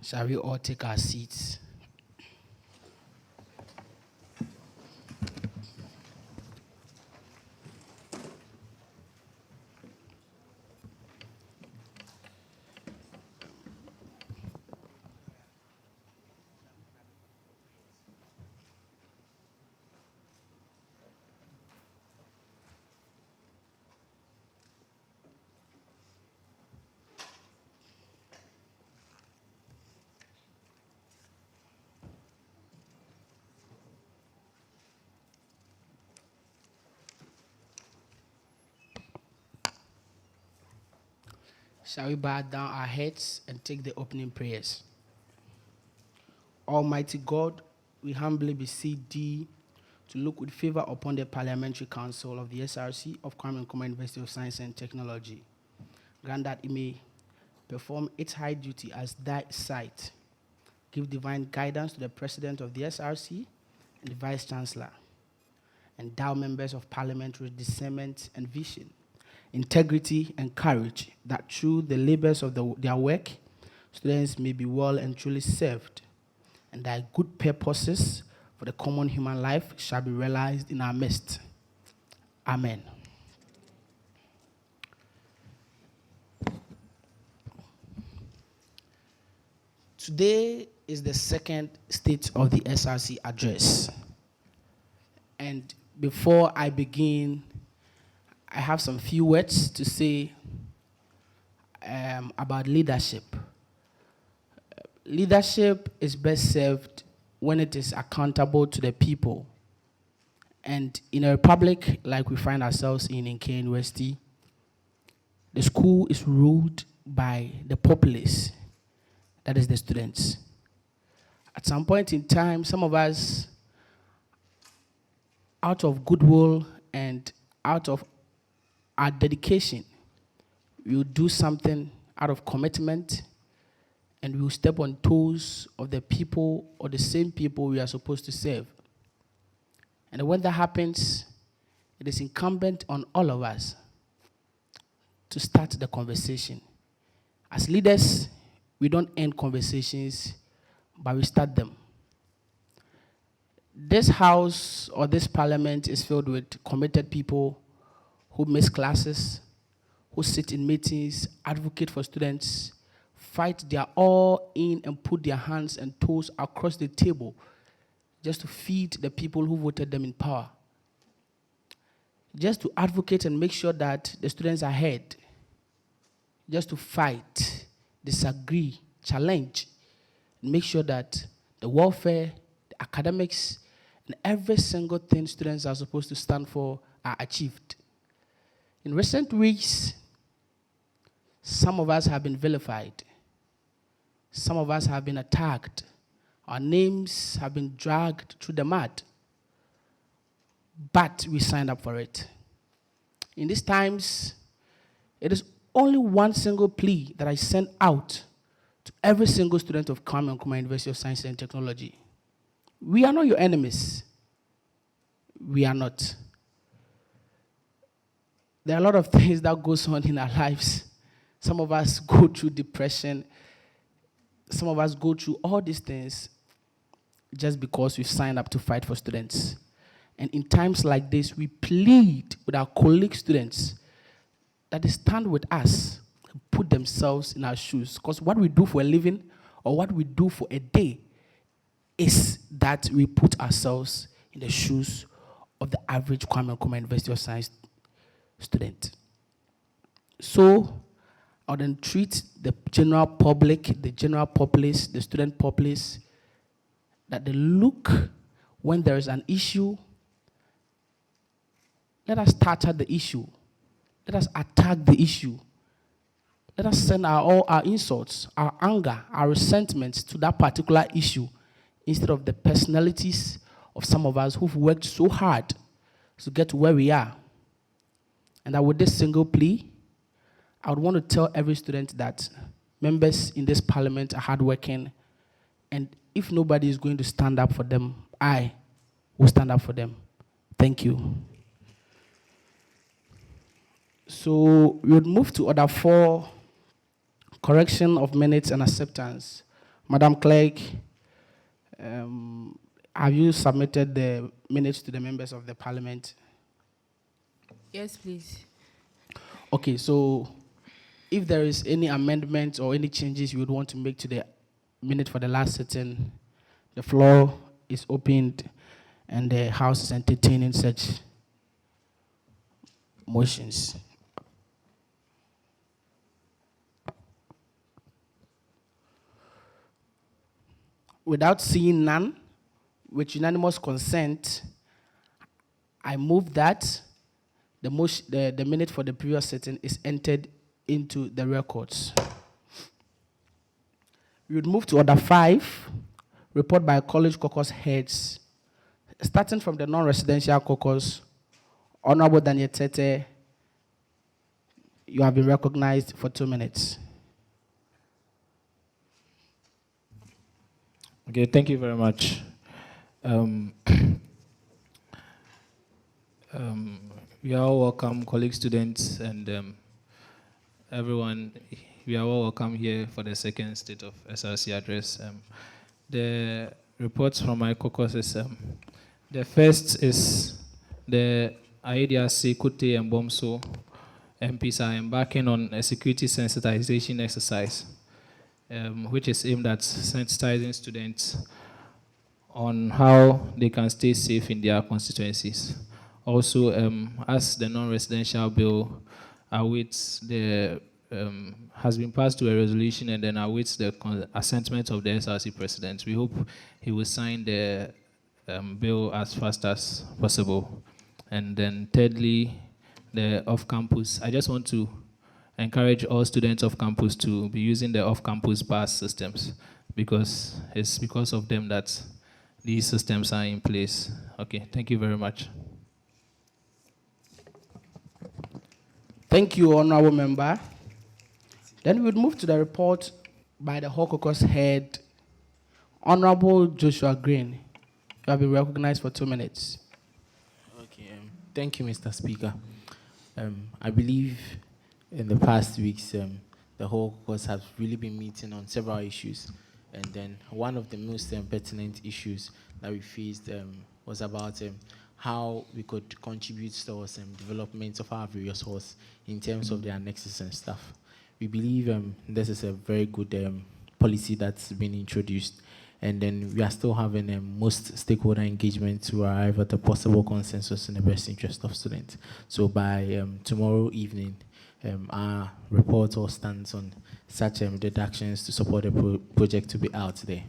Shall we all take our seats? Shall we bow down our heads and take the opening prayers? Almighty God, we humbly beseech thee to look with favor upon the Parliamentary Council of the SRC of Kwame Nkrumah University of Science and Technology. Grant that it may perform its high duty as thy sight. Give divine guidance to the President of the SRC and the Vice Chancellor. Endow members of Parliament with discernment and vision, integrity and courage, that through the labors of their work, students may be well and truly served, and thy good purposes for the common human life shall be realized in our midst. Amen. Today is the second state of the SRC address. And before I begin, I have some few words to say about leadership. Leadership is best served when it is accountable to the people. And in a republic like we find ourselves in K University, the school is ruled by the populace, that is the students. At some point in time, some of us, out of goodwill and out of our dedication, we will do something out of commitment, and we will step on toes of the people or the same people we are supposed to serve. And when that happens, it is incumbent on all of us to start the conversation. As leaders, we don't end conversations, but we start them. This house or this parliament is filled with committed people who miss classes, who sit in meetings, advocate for students, fight their all in and put their hands and toes across the table just to feed the people who voted them in power. Just to advocate and make sure that the students are heard. Just to fight, disagree, challenge, and make sure that the welfare, the academics, and every single thing students are supposed to stand for are achieved. In recent weeks, some of us have been vilified. Some of us have been attacked. Our names have been dragged through the mud. But we signed up for it. In these times, it is only one single plea that I send out to every single student of Kwame Nkrumah University of Science and Technology. We are not your enemies. We are not. There are a lot of things that goes on in our lives. Some of us go through depression. Some of us go through all these things just because we've signed up to fight for students. And in times like this, we plead with our colleague students that they stand with us and put themselves in our shoes. Because what we do for a living or what we do for a day is that we put ourselves in the shoes of the average Kwame Nkrumah University of Science student. So I would entreat the general public, the general populace, the student populace, that they look when there is an issue. Let us start at the issue. Let us attack the issue. Let us send all our insults, our anger, our resentments to that particular issue instead of the personalities of some of us who've worked so hard to get to where we are. And that with this single plea, I would want to tell every student that members in this parliament are hardworking, and if nobody is going to stand up for them, I will stand up for them. Thank you. So we would move to order 4, correction of minutes and acceptance. Madam Clerk, have you submitted the minutes to the members of the Parliament? Yes, please. Okay, so if there is any amendment or any changes you would want to make to the minute for the last sitting, the floor is opened and the House is entertaining such motions. Without seeing none, with unanimous consent, I move that the minute for the previous sitting is entered into the records. We would move to Order 5, report by college caucus heads. Starting from the non-residential caucus, Honorable Daniel Tete, you have been recognized for 2 minutes. Okay, thank you very much. We are all welcome, colleague students, and everyone. We are all welcome here for the second State of SRC address. The reports from my caucus is, the first is the IDRC, Kute and Bomso MPs are embarking on a security sensitization exercise, which is aimed at sensitizing students on how they can stay safe in their constituencies. Also, as the non-residential bill awaits has been passed to a resolution and then awaits the assentment of the SRC president, we hope he will sign the bill as fast as possible. And then thirdly, the off-campus. I just want to encourage all students off campus to be using the off-campus pass systems, because it's because of them that these systems are in place. Okay, thank you very much. Thank you, Honorable Member. Then we would move to the report by the Hall Caucus head, Honorable Joshua Green. You have been recognized for 2 minutes. Okay, thank you, Mr. Speaker. I believe in the past weeks, the whole caucus has really been meeting on several issues. And then one of the most pertinent issues that we faced was about how we could contribute towards development of our various halls in terms of the annexes and stuff. We believe this is a very good policy that's been introduced. And then we are still having most stakeholder engagement to arrive at a possible consensus in the best interest of students. So by tomorrow evening, our report all stands on such deductions to support the project to be out there.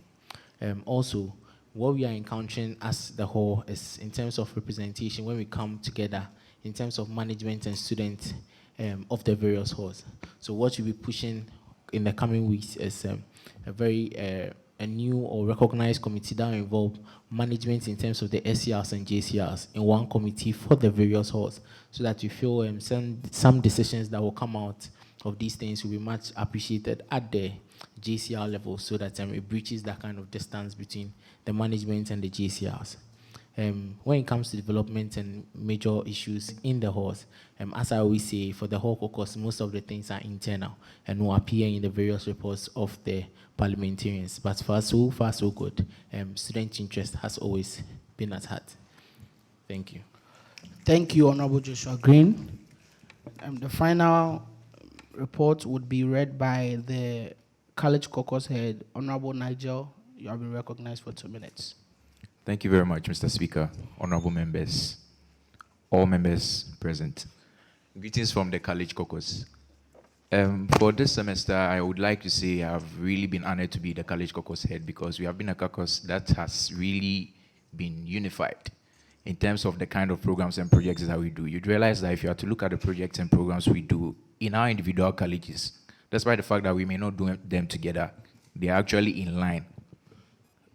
Also, what we are encountering as the whole is in terms of representation when we come together in terms of management and students of the various halls. So what we'll be pushing in the coming weeks is a new or recognized committee that will involve management in terms of the SCRs and JCRs in one committee for the various halls, so that we feel some decisions that will come out of these things will be much appreciated at the JCR level, so that it breaches that kind of distance between the management and the JCRs. When it comes to development and major issues in the halls, as I always say, for the whole caucus, most of the things are internal and will appear in the various reports of the parliamentarians. But for us, so far, so good. Student interest has always been at heart. Thank you. Thank you, Honorable Joshua Green. The final report would be read by the college caucus head, Honorable Nigel. You have been recognized for 2 minutes. Thank you very much, Mr. Speaker, honorable members, all members present. Greetings from the college caucus. For this semester, I would like to say I've really been honored to be the college caucus head, because we have been a caucus that has really been unified in terms of the kind of programs and projects that we do. You'd realize that if you are to look at the projects and programs we do in our individual colleges, despite the fact that we may not do them together, they are actually in line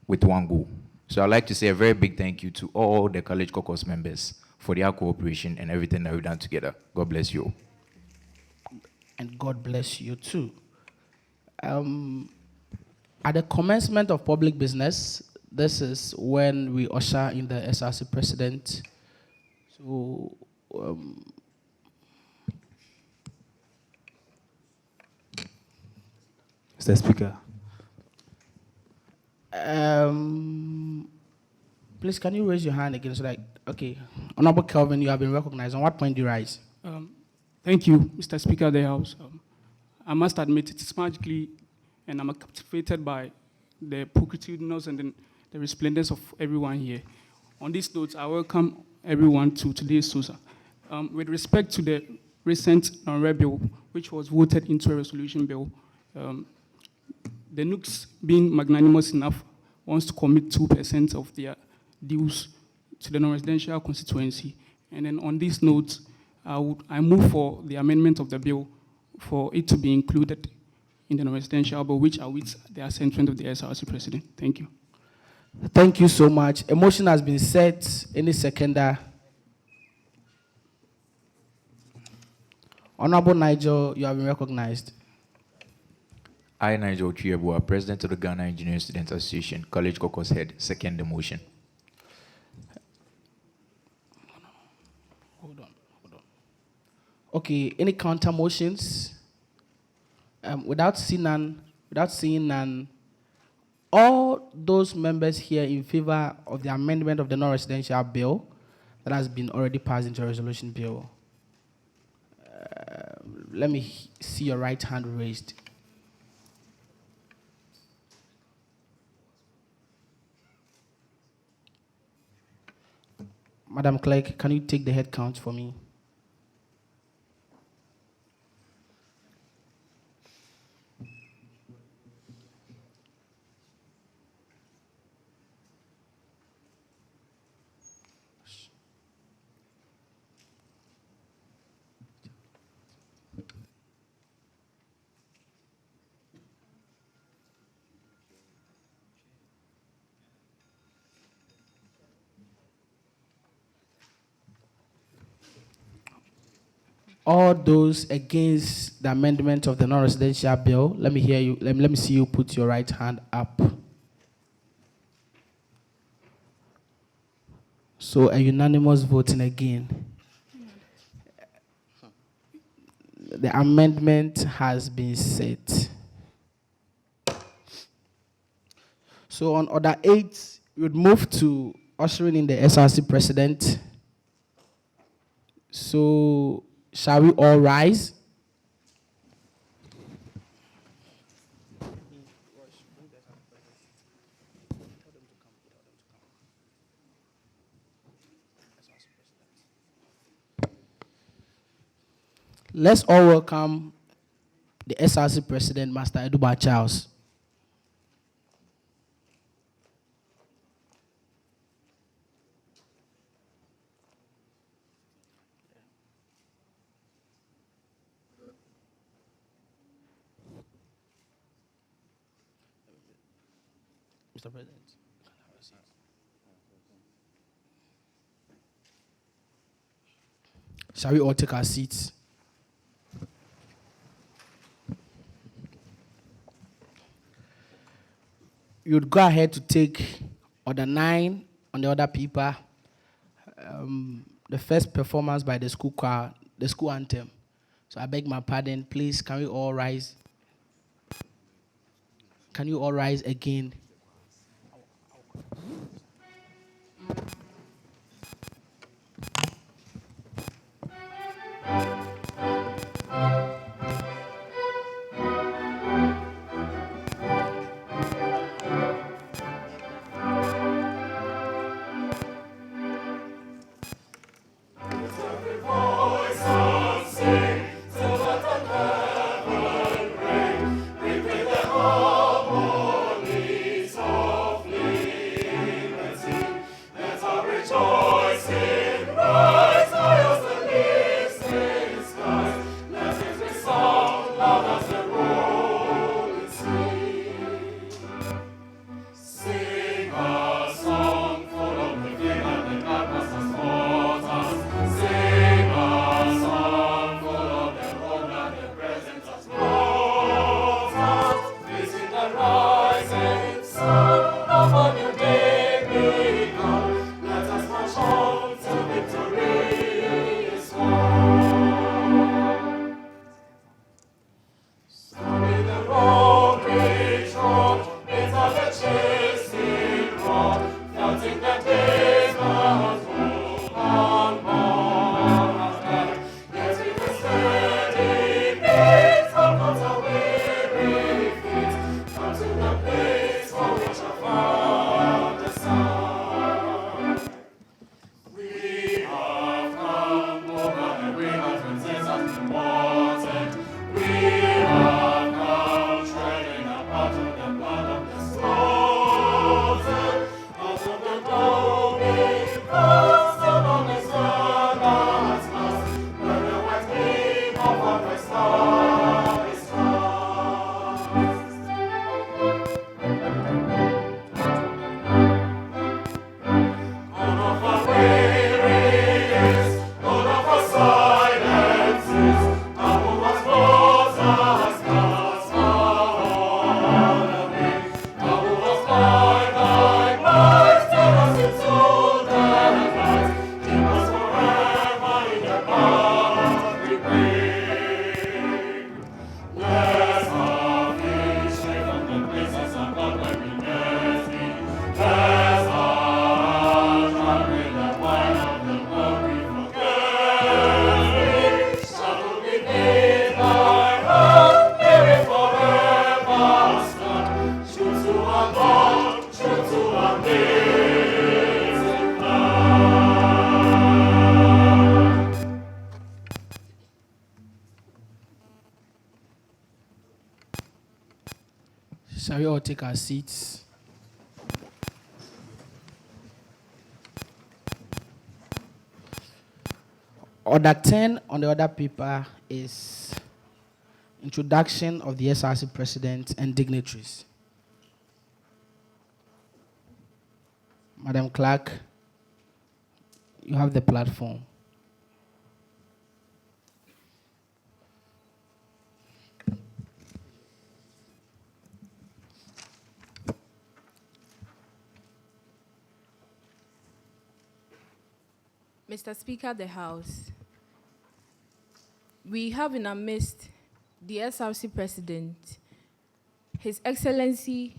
with one goal. So I'd like to say a very big thank you to all the college caucus members for their cooperation and everything that we've done together. God bless you. And God bless you too. At the commencement of public business, this is when we usher in the SRC president. So, Mr. Speaker, Please, can you raise your hand again? So that, okay. Honorable Kelvin, you have been recognized. On what point do you rise? Thank you, Mr. Speaker of the House. I must admit it is magically, and I'm captivated by the proceedings and the resplendence of everyone here. On this note, I welcome everyone to today's SOSA. With respect to the recent non-rep bill, which was voted into a resolution bill, the NUKS, being magnanimous enough, wants to commit 2% of their dues to the non-residential constituency. And then on this note, I move for the amendment of the bill for it to be included in the non-residential bill, which awaits the assentment of the SRC president. Thank you. Thank you so much. A motion has been set. Any seconder? Honorable Nigel, you have been recognized. I, Nigel Chiebua, President of the Ghana Engineering Students Association, College Caucus Head, second the motion. Hold on. Okay, any counter motions? Without seeing none, all those members here in favor of the amendment of the non-residential bill that has been already passed into a resolution bill, let me see your right hand raised. Madam Clerk, can you take the head count for me? All those against the amendment of the non-residential bill, let me hear you. Let me see you put your right hand up. So a unanimous voting again. The amendment has been set. So on order 8, we would move to ushering in the SRC president. So shall we all rise? Let's all welcome the SRC president, Master Eduba Charles. Mr. President. Shall we all take our seats? You would go ahead to take order 9 on the other paper. The first performance by the school choir, the school anthem. So I beg my pardon, please, can we all rise? Can you all rise again? Shall we all take our seats? Order 10 on the order paper is introduction of the SRC president and dignitaries. Madam Clerk, you have the platform. Mr. Speaker of the House, we have in our midst the SRC President, His Excellency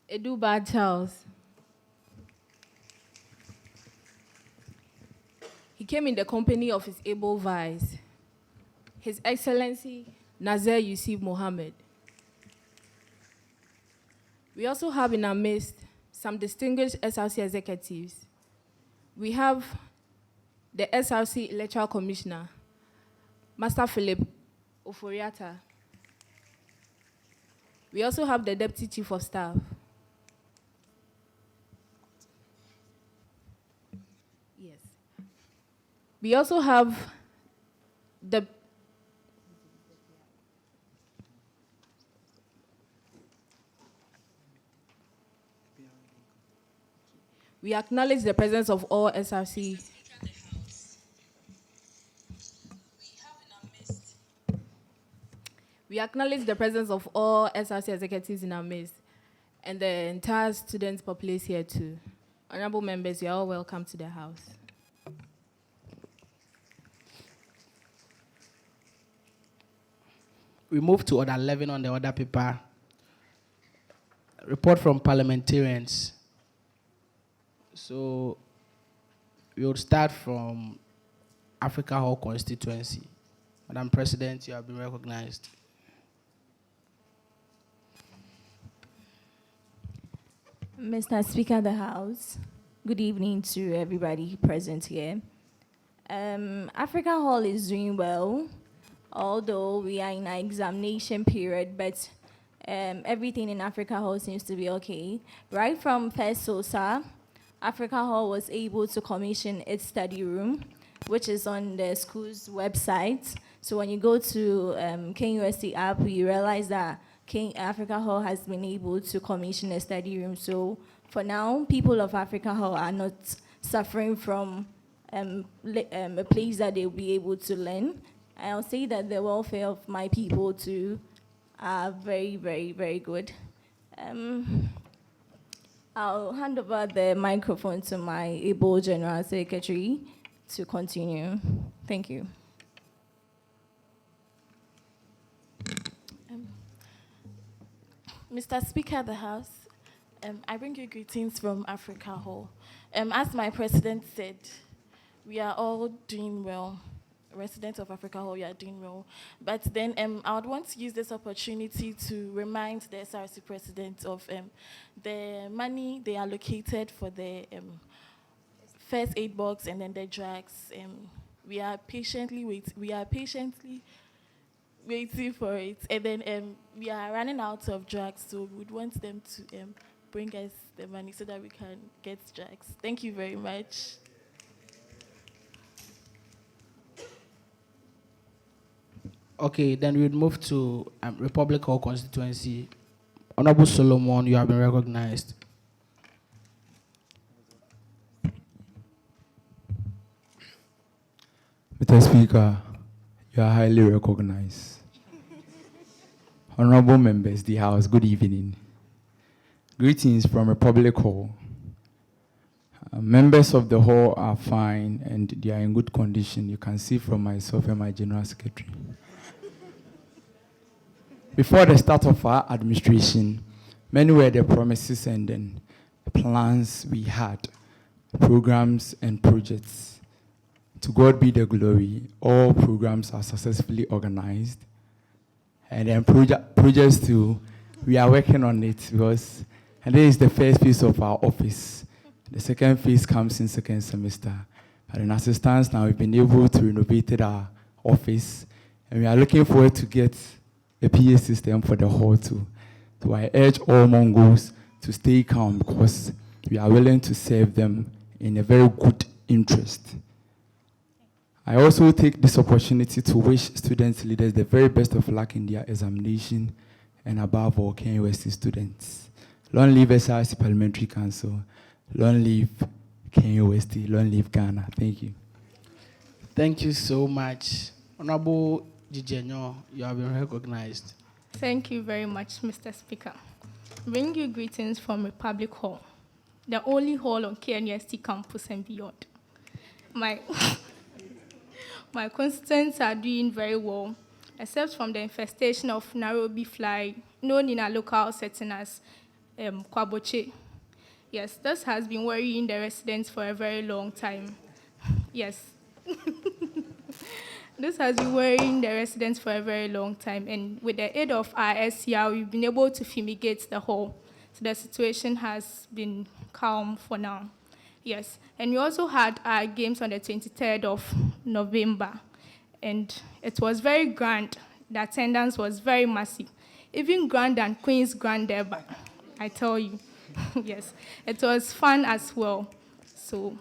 Eduba Charles. He came in the company of his able vice, His Excellency Nazir Yusuf Mohammed. We also have in our midst some distinguished SRC executives. We have the SRC Electoral Commissioner, Master Philip Oforiata. We also have the Deputy Chief of Staff. Yes. We also have the We acknowledge the presence of all SRC. We acknowledge the presence of all SRC executives in our midst and the entire student populace here too. Honorable members, you are all welcome to the House. We move to order 11 on the order paper. Report from parliamentarians. So we will start from Africa Hall Constituency. Madam President, you have been recognized. Mr. Speaker of the House, good evening to everybody present here. Africa Hall is doing well, although we are in an examination period, but everything in Africa Hall seems to be okay. Right from first SOSA, Africa Hall was able to commission its study room, which is on the school's website. So when you go to KUST app, you realize that Africa Hall has been able to commission a study room. So for now, people of Africa Hall are not suffering from a place that they'll be able to learn. I'll say that the welfare of my people too are very, very, very good. I'll hand over the microphone to my able General Secretary to continue. Thank you. Mr. Speaker of the House, I bring you greetings from Africa Hall. As my president said, we are all doing well. Residents of Africa Hall, we are doing well. But then I would want to use this opportunity to remind the SRC president of the money they allocated for the first aid box and then the drugs. We are patiently waiting for it, and then we are running out of drugs, so we would want them to bring us the money so that we can get drugs. Thank you very much. Okay, then we would move to Republic Hall Constituency. Honorable Solomon, you have been recognized. Mr. Speaker, you are highly recognized. Honorable members, the House, good evening. Greetings from Republic Hall. Members of the hall are fine and they are in good condition. You can see from myself and my General Secretary. Before the start of our administration, many were the promises and then plans we had, programs and projects. To God be the glory. All programs are successfully organized. And then projects too, we are working on it because, and this is the first phase of our office. The second phase comes in second semester. But in assistance now, we've been able to renovate our office, and we are looking forward to get a PA system for the hall too. So I urge all Mongols to stay calm because we are willing to serve them in a very good interest. I also take this opportunity to wish student leaders the very best of luck in their examination, and above all, KUST students. Long live SRC Parliamentary Council. Long live KUST. Long live Ghana. Thank you. Thank you so much. Honorable Jijenyo, you have been recognized. Thank you very much, Mr. Speaker. Bring you greetings from Republic Hall, the only hall on KNUST campus and beyond. My constituents are doing very well, except from the infestation of Nairobi fly, known in our local setting as Kwaboche. Yes, this has been worrying the residents for a very long time. Yes. This has been worrying the residents for a very long time, and with the aid of our SCR, we've been able to fumigate the hall. So the situation has been calm for now. Yes, and we also had our games on the 23rd of November, and it was very grand. The attendance was very massive, even grander than Queen's Grand Derby, I tell you. Yes, it was fun as well. So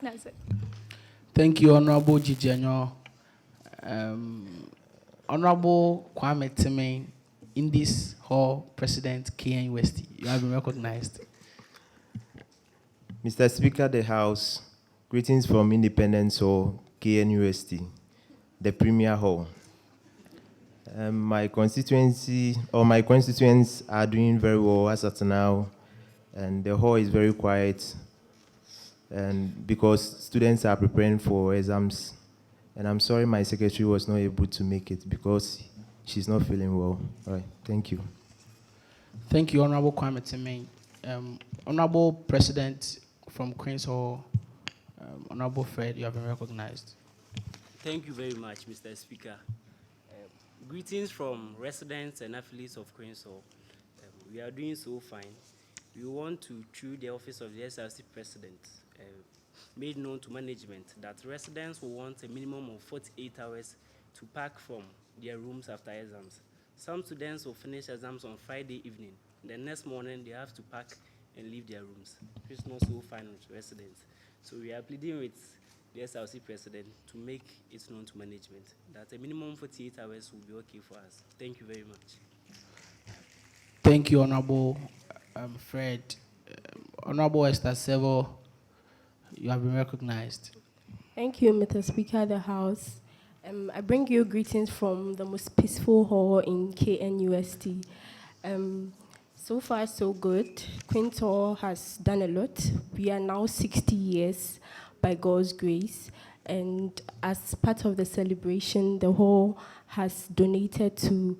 that's it. Thank you, Honorable Jijenyo. Honorable Kwame Timmy, in this hall, President KNUST, you have been recognized. Mr. Speaker, the House, greetings from Independence Hall, KNUST, the Premier Hall. My constituency, or my constituents are doing very well as at now, and the hall is very quiet, and because students are preparing for exams, and I'm sorry my secretary was not able to make it because she's not feeling well. All right, thank you. Thank you, Honorable Kwame Timmy. Honorable President from Queen's Hall, Honorable Fred, you have been recognized. Thank you very much, Mr. Speaker. Greetings from residents and affiliates of Queen's Hall. We are doing so fine. We want to, through the office of the SRC President, made known to management that residents will want a minimum of 48 hours to pack from their rooms after exams. Some students will finish exams on Friday evening. The next morning, they have to pack and leave their rooms. It's not so fine with residents. So we are pleading with the SRC President to make it known to management that a minimum 48 hours will be okay for us. Thank you very much. Thank you, Honorable Fred. Honorable Esther Sevo, you have been recognized. Thank you, Mr. Speaker of the House. I bring you greetings from the most peaceful hall in KNUST. So far, so good. Queen's Hall has done a lot. We are now 60 years by God's grace. And as part of the celebration, the hall has donated to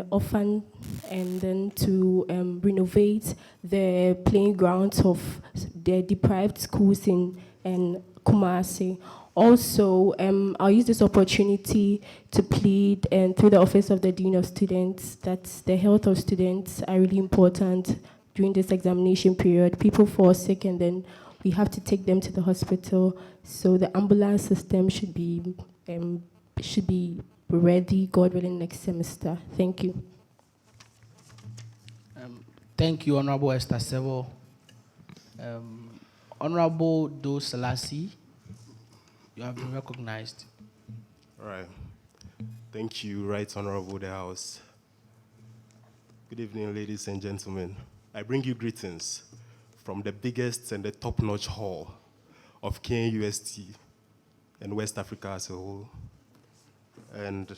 orphan and then to renovate the playing grounds of the deprived schools in KUMASI. Also, I'll use this opportunity to plead through the Office of the Dean of Students that the health of students are really important during this examination period. People fall sick and then we have to take them to the hospital. So the ambulance system should be ready, God willing, next semester. Thank you. Thank you, Honorable Esther Sevo. Honorable Do Selassie, you have been recognized. All right. Thank you, Right Honorable the House. Good evening, ladies and gentlemen. I bring you greetings from the biggest and the top-notch hall of KNUST and West Africa as a whole. And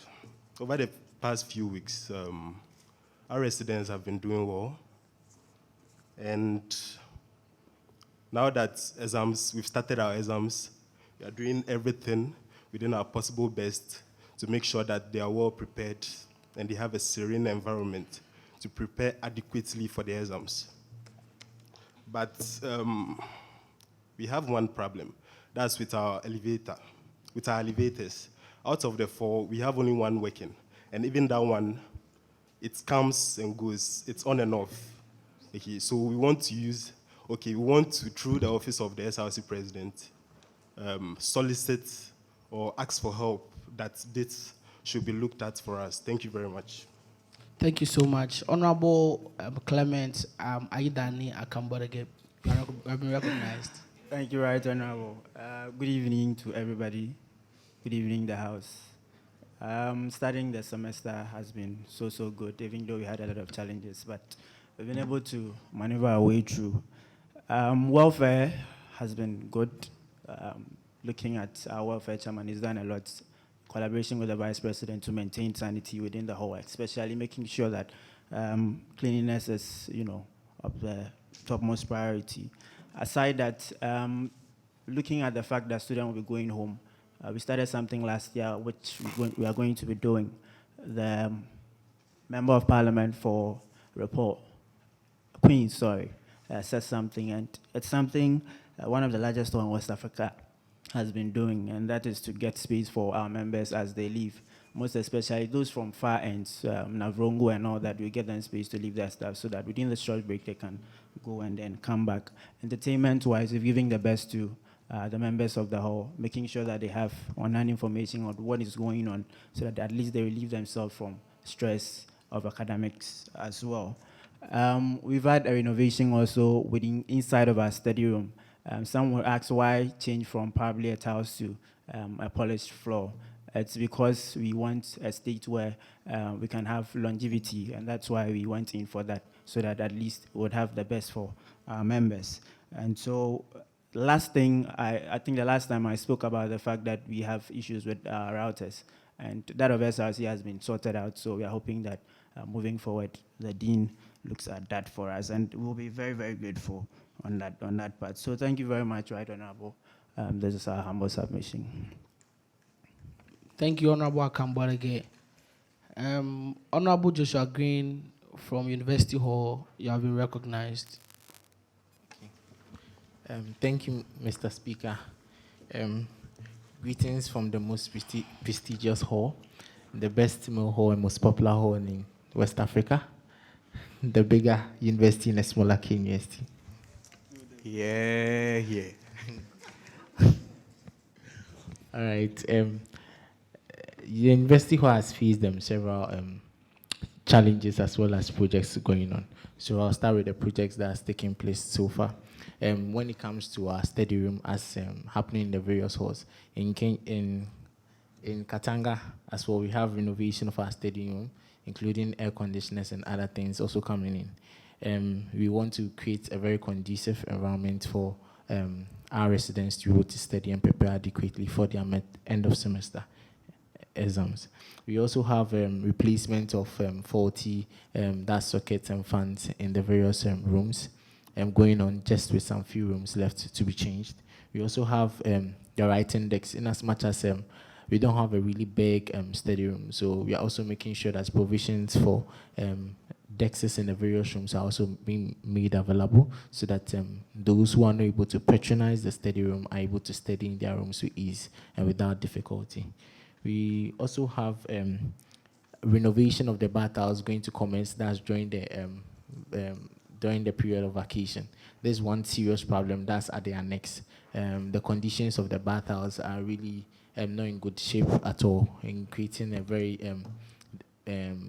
over the past few weeks, our residents have been doing well. And now that we've started our exams, we are doing everything within our possible best to make sure that they are well prepared and they have a serene environment to prepare adequately for the exams. But we have one problem. That's with our elevators. Out of the 4, we have only 1 working. And even that one, it comes and goes. It's on and off. Okay, so we want to, through the office of the SRC President, solicit or ask for help that this should be looked at for us. Thank you very much. Thank you so much. Honorable Clement Aidani Akambodege, you have been recognized. Thank you, Right Honorable. Good evening to everybody. Good evening, the House. Starting the semester has been so good, even though we had a lot of challenges, but we've been able to maneuver our way through. Welfare has been good. Looking at our welfare chairman, he's done a lot. Collaboration with the Vice President to maintain sanity within the hall, especially making sure that cleanliness is, of the topmost priority. Aside that, looking at the fact that students will be going home, we started something last year, which we are going to be doing. The Member of Parliament for report, Queen, said something, and it's something one of the largest in West Africa has been doing, and that is to get space for our members as they leave, most especially those from far ends, Navrongo and all that. We get them space to leave their stuff so that within the short break they can go and then come back. Entertainment-wise, we're giving the best to the members of the hall, making sure that they have on-hand information on what is going on so that at least they relieve themselves from stress of academics as well. We've had a renovation also inside of our study room. Some will ask why change from probably a tiles to a polished floor. It's because we want a state where we can have longevity, and that's why we went in for that, so that at least we would have the best for our members. And so last thing, I think the last time I spoke about the fact that we have issues with our routers, and that of SRC has been sorted out, so we are hoping that moving forward, the Dean looks at that for us, and we'll be very, very grateful on that part. So thank you very much, Right Honorable. This is our humble submission. Thank you, Honorable Akambodege. Honorable Joshua Green from University Hall, you have been recognized. Okay. Thank you, Mr. Speaker. Greetings from the most prestigious hall, the best male hall and most popular hall in West Africa, the bigger university in a smaller university. Yeah. All right. The university hall has faced several challenges as well as projects going on. So I'll start with the projects that has taken place so far. When it comes to our study room, as happening in the various halls in Katanga as well, we have renovation of our study room, including air conditioners and other things also coming in. We want to create a very conducive environment for our residents to be able to study and prepare adequately for their end of semester exams. We also have replacement of faulty sockets and fans in the various rooms going on, just with some few rooms left to be changed. We also have the writing desks, in as much as we don't have a really big study room, so we are also making sure that provisions for desks in the various rooms are also being made available, so that those who are not able to patronize the study room are able to study in their rooms with ease and without difficulty. We also have renovation of the bathhouse going to commence. That's during the period of vacation. There's one serious problem that's at the annex. The conditions of the bathhouse are really not in good shape at all, in creating a very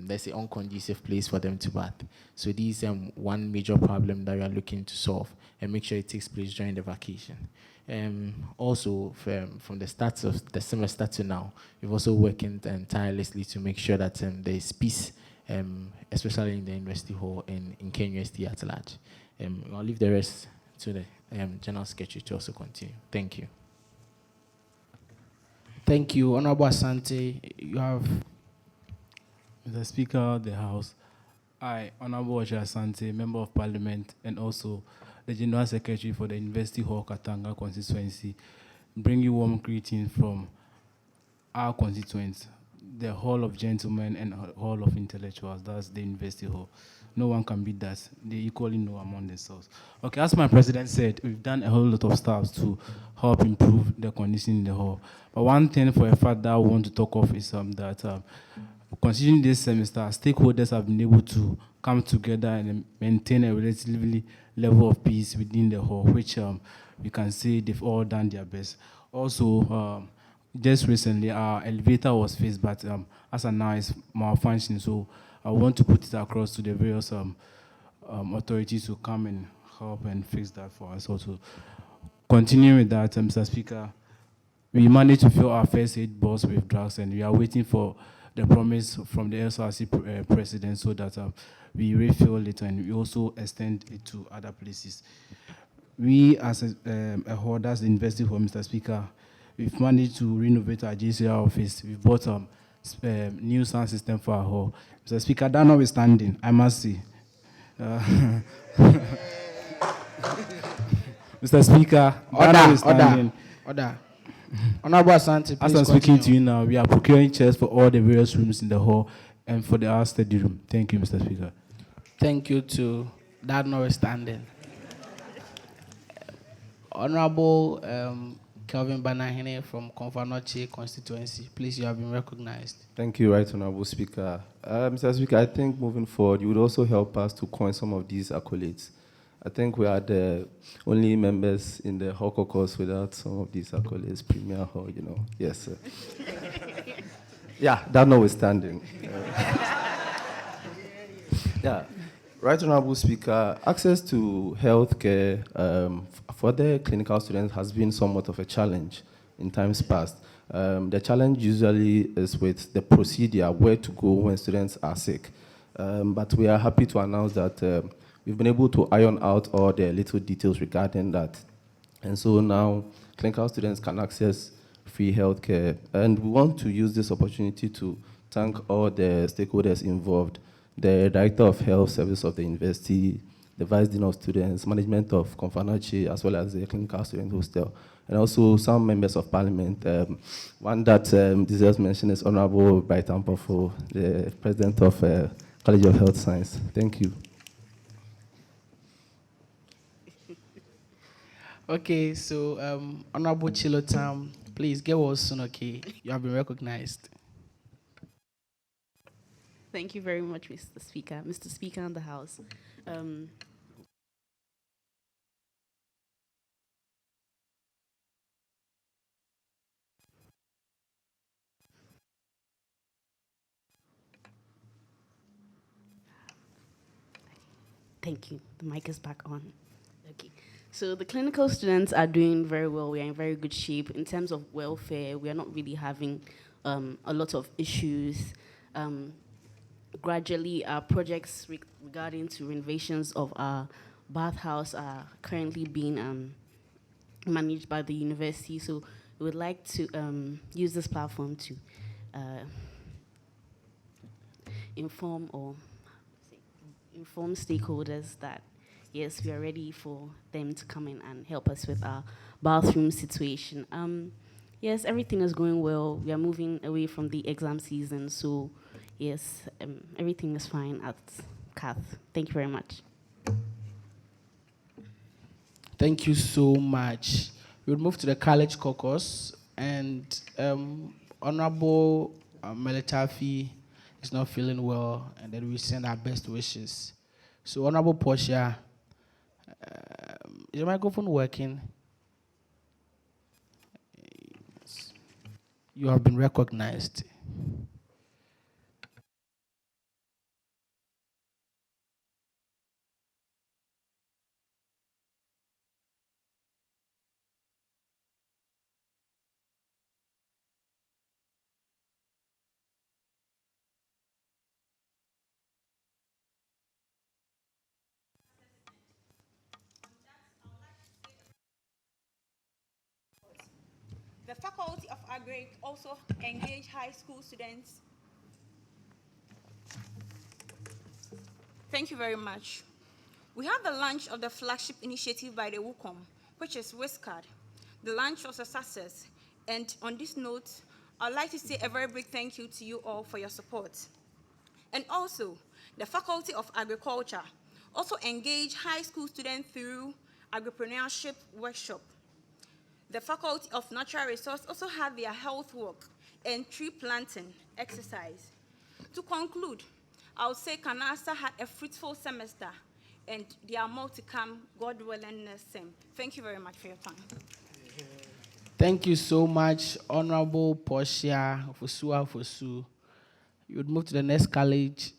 let's say unconducive place for them to bath. So this is one major problem that we are looking to solve and make sure it takes place during the vacation. Also, from the start of the semester to now, we've also working tirelessly to make sure that there is peace, especially in the University Hall and in KUMASI at large. I'll leave the rest to the General Secretary to also continue. Thank you. Thank you. Honorable Asante, you have... Mr. Speaker of the House, I, Honorable Asante, Member of Parliament, and also the General Secretary for the University Hall Katanga Constituency, bring you warm greetings from our constituents, the Hall of Gentlemen and Hall of Intellectuals. That's the University Hall. No one can beat that. They equally know among themselves. Okay, as my president said, we've done a whole lot of stuff to help improve the condition in the hall. But one thing for a fact that I want to talk of is that considering this semester, stakeholders have been able to come together and maintain a relatively level of peace within the hall, which we can say they've all done their best. Also, just recently, our elevator was fixed, but as of now, it's malfunctioning. So I want to put it across to the various authorities to come and help and fix that for us also. Continuing with that, Mr. Speaker, we managed to fill our first aid box with drugs, and we are waiting for the promise from the SRC president so that we refill it and we also extend it to other places. We, as a whole, that's the University Hall, Mr. Speaker, we've managed to renovate our JCR office. We've bought a new sound system for our hall. Mr. Speaker, that notwithstanding, I must say, Mr. Speaker, Order. Honorable Asante, as I'm speaking to you now, we are procuring chairs for all the various rooms in the hall and for our study room. Thank you, Mr. Speaker. Thank you to that notwithstanding. Honorable Kelvin Banahene from Konfanoche Constituency, please, you have been recognized. Thank you, Right Honorable Speaker. Mr. Speaker, I think moving forward, you would also help us to coin some of these accolades. I think we are the only members in the Hall caucus without some of these accolades, Premier Hall, you know. Yes, sir. Yeah, that notwithstanding. Yeah, Right Honorable Speaker, access to healthcare for the clinical students has been somewhat of a challenge in times past. The challenge usually is with the procedure, where to go when students are sick. But we are happy to announce that we've been able to iron out all the little details regarding that. And so now clinical students can access free healthcare. And we want to use this opportunity to thank all the stakeholders involved, the Director of Health Service of the University, the Vice Dean of Students, management of Konfanoche, as well as the clinical student hostel, and also some members of Parliament. One that deserves mention is Honorable Brighton Poffo, the President of College of Health Science. Thank you. Okay, so Honorable Chilotam, please get well soon, okay? You have been recognized. Thank you very much, Mr. Speaker. Mr. Speaker in the House. Thank you. The mic is back on. Okay. So the clinical students are doing very well. We are in very good shape. In terms of welfare, we are not really having a lot of issues. Gradually, our projects regarding to renovations of our bathhouse are currently being managed by the university. So we would like to use this platform to inform stakeholders that yes, we are ready for them to come in and help us with our bathroom situation. Yes, everything is going well. We are moving away from the exam season, so yes, everything is fine at CATH. Thank you very much. Thank you so much. We'll move to the college caucus, and Honorable Melitafi is not feeling well, and then we send our best wishes. So, Honorable Portia, is your microphone working? You have been recognized. The Faculty of Agri also engage high school students. Thank you very much. We had the launch of the flagship initiative by the WUCOM, which is WISCAD. The launch was a success, and on this note, I'd like to say a very big thank you to you all for your support. And also, the Faculty of Agriculture also engage high school students through agripreneurship workshop. The Faculty of Natural Resource also had their health work and tree planting exercise. To conclude, I would say Canasta had a fruitful semester, and they are more to come, God willing, next time. Thank you very much for your time. Thank you so much, Honorable Portia Fosua Fosu. You would move to the next college,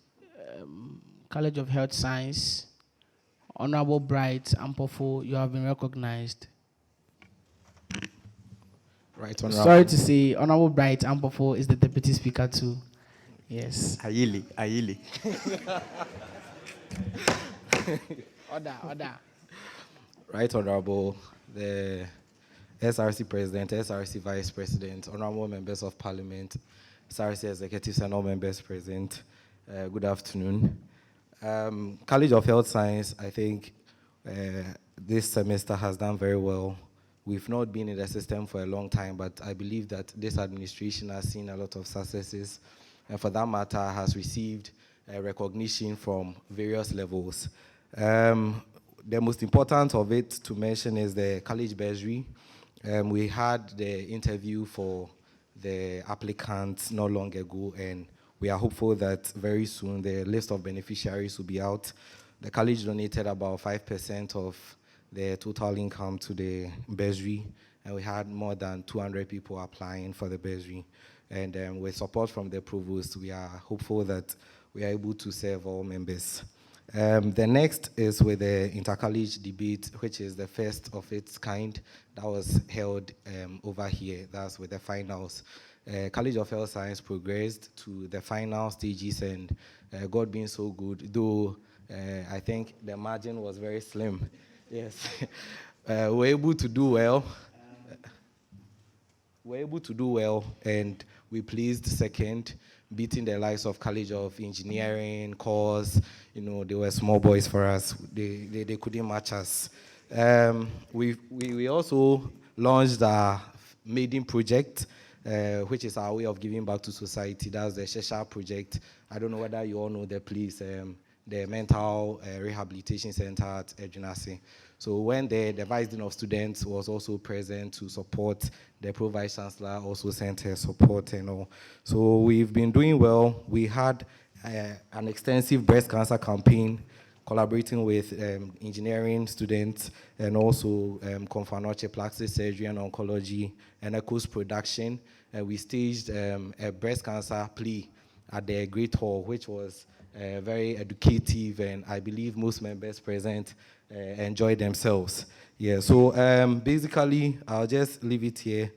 College of Health Science, Honorable Bright Ampofo, you have been recognized. Right, Sorry to say, Honorable Bright Ampofo is the Deputy Speaker too. Yes. Ayili. Order. Right, Honorable, the SRC President, SRC Vice President, Honorable Members of Parliament, SRC Executives and all members present, good afternoon. College of Health Science, I think this semester has done very well. We've not been in the system for a long time, but I believe that this administration has seen a lot of successes, and for that matter, has received recognition from various levels. The most important of it to mention is the college bursary. We had the interview for the applicants not long ago, and we are hopeful that very soon the list of beneficiaries will be out. The college donated about 5% of the total income to the bursary, and we had more than 200 people applying for the bursary. And with support from the provost, we are hopeful that we are able to serve all members. The next is with the intercollege debate, which is the first of its kind that was held over here. That's with the finals. College of Health Science progressed to the final stages, and God being so good, though I think the margin was very slim. Yes, we're able to do well. And we placed second, beating the likes of College of Engineering, course. You know, they were small boys for us. They couldn't match us. We also launched our maiden project, which is our way of giving back to society. That's the Shesha project. I don't know whether you all know the place, the mental rehabilitation center at Ejunase. So when the Vice Dean of Students was also present to support, the Pro Vice Chancellor also sent her support and all. So we've been doing well. We had an extensive breast cancer campaign collaborating with engineering students and also Confanoche plastic surgery and oncology and Echoes production. We staged a breast cancer play at the Great Hall, which was very educative, and I believe most members present enjoyed themselves. Yeah, so basically, I'll just leave it here.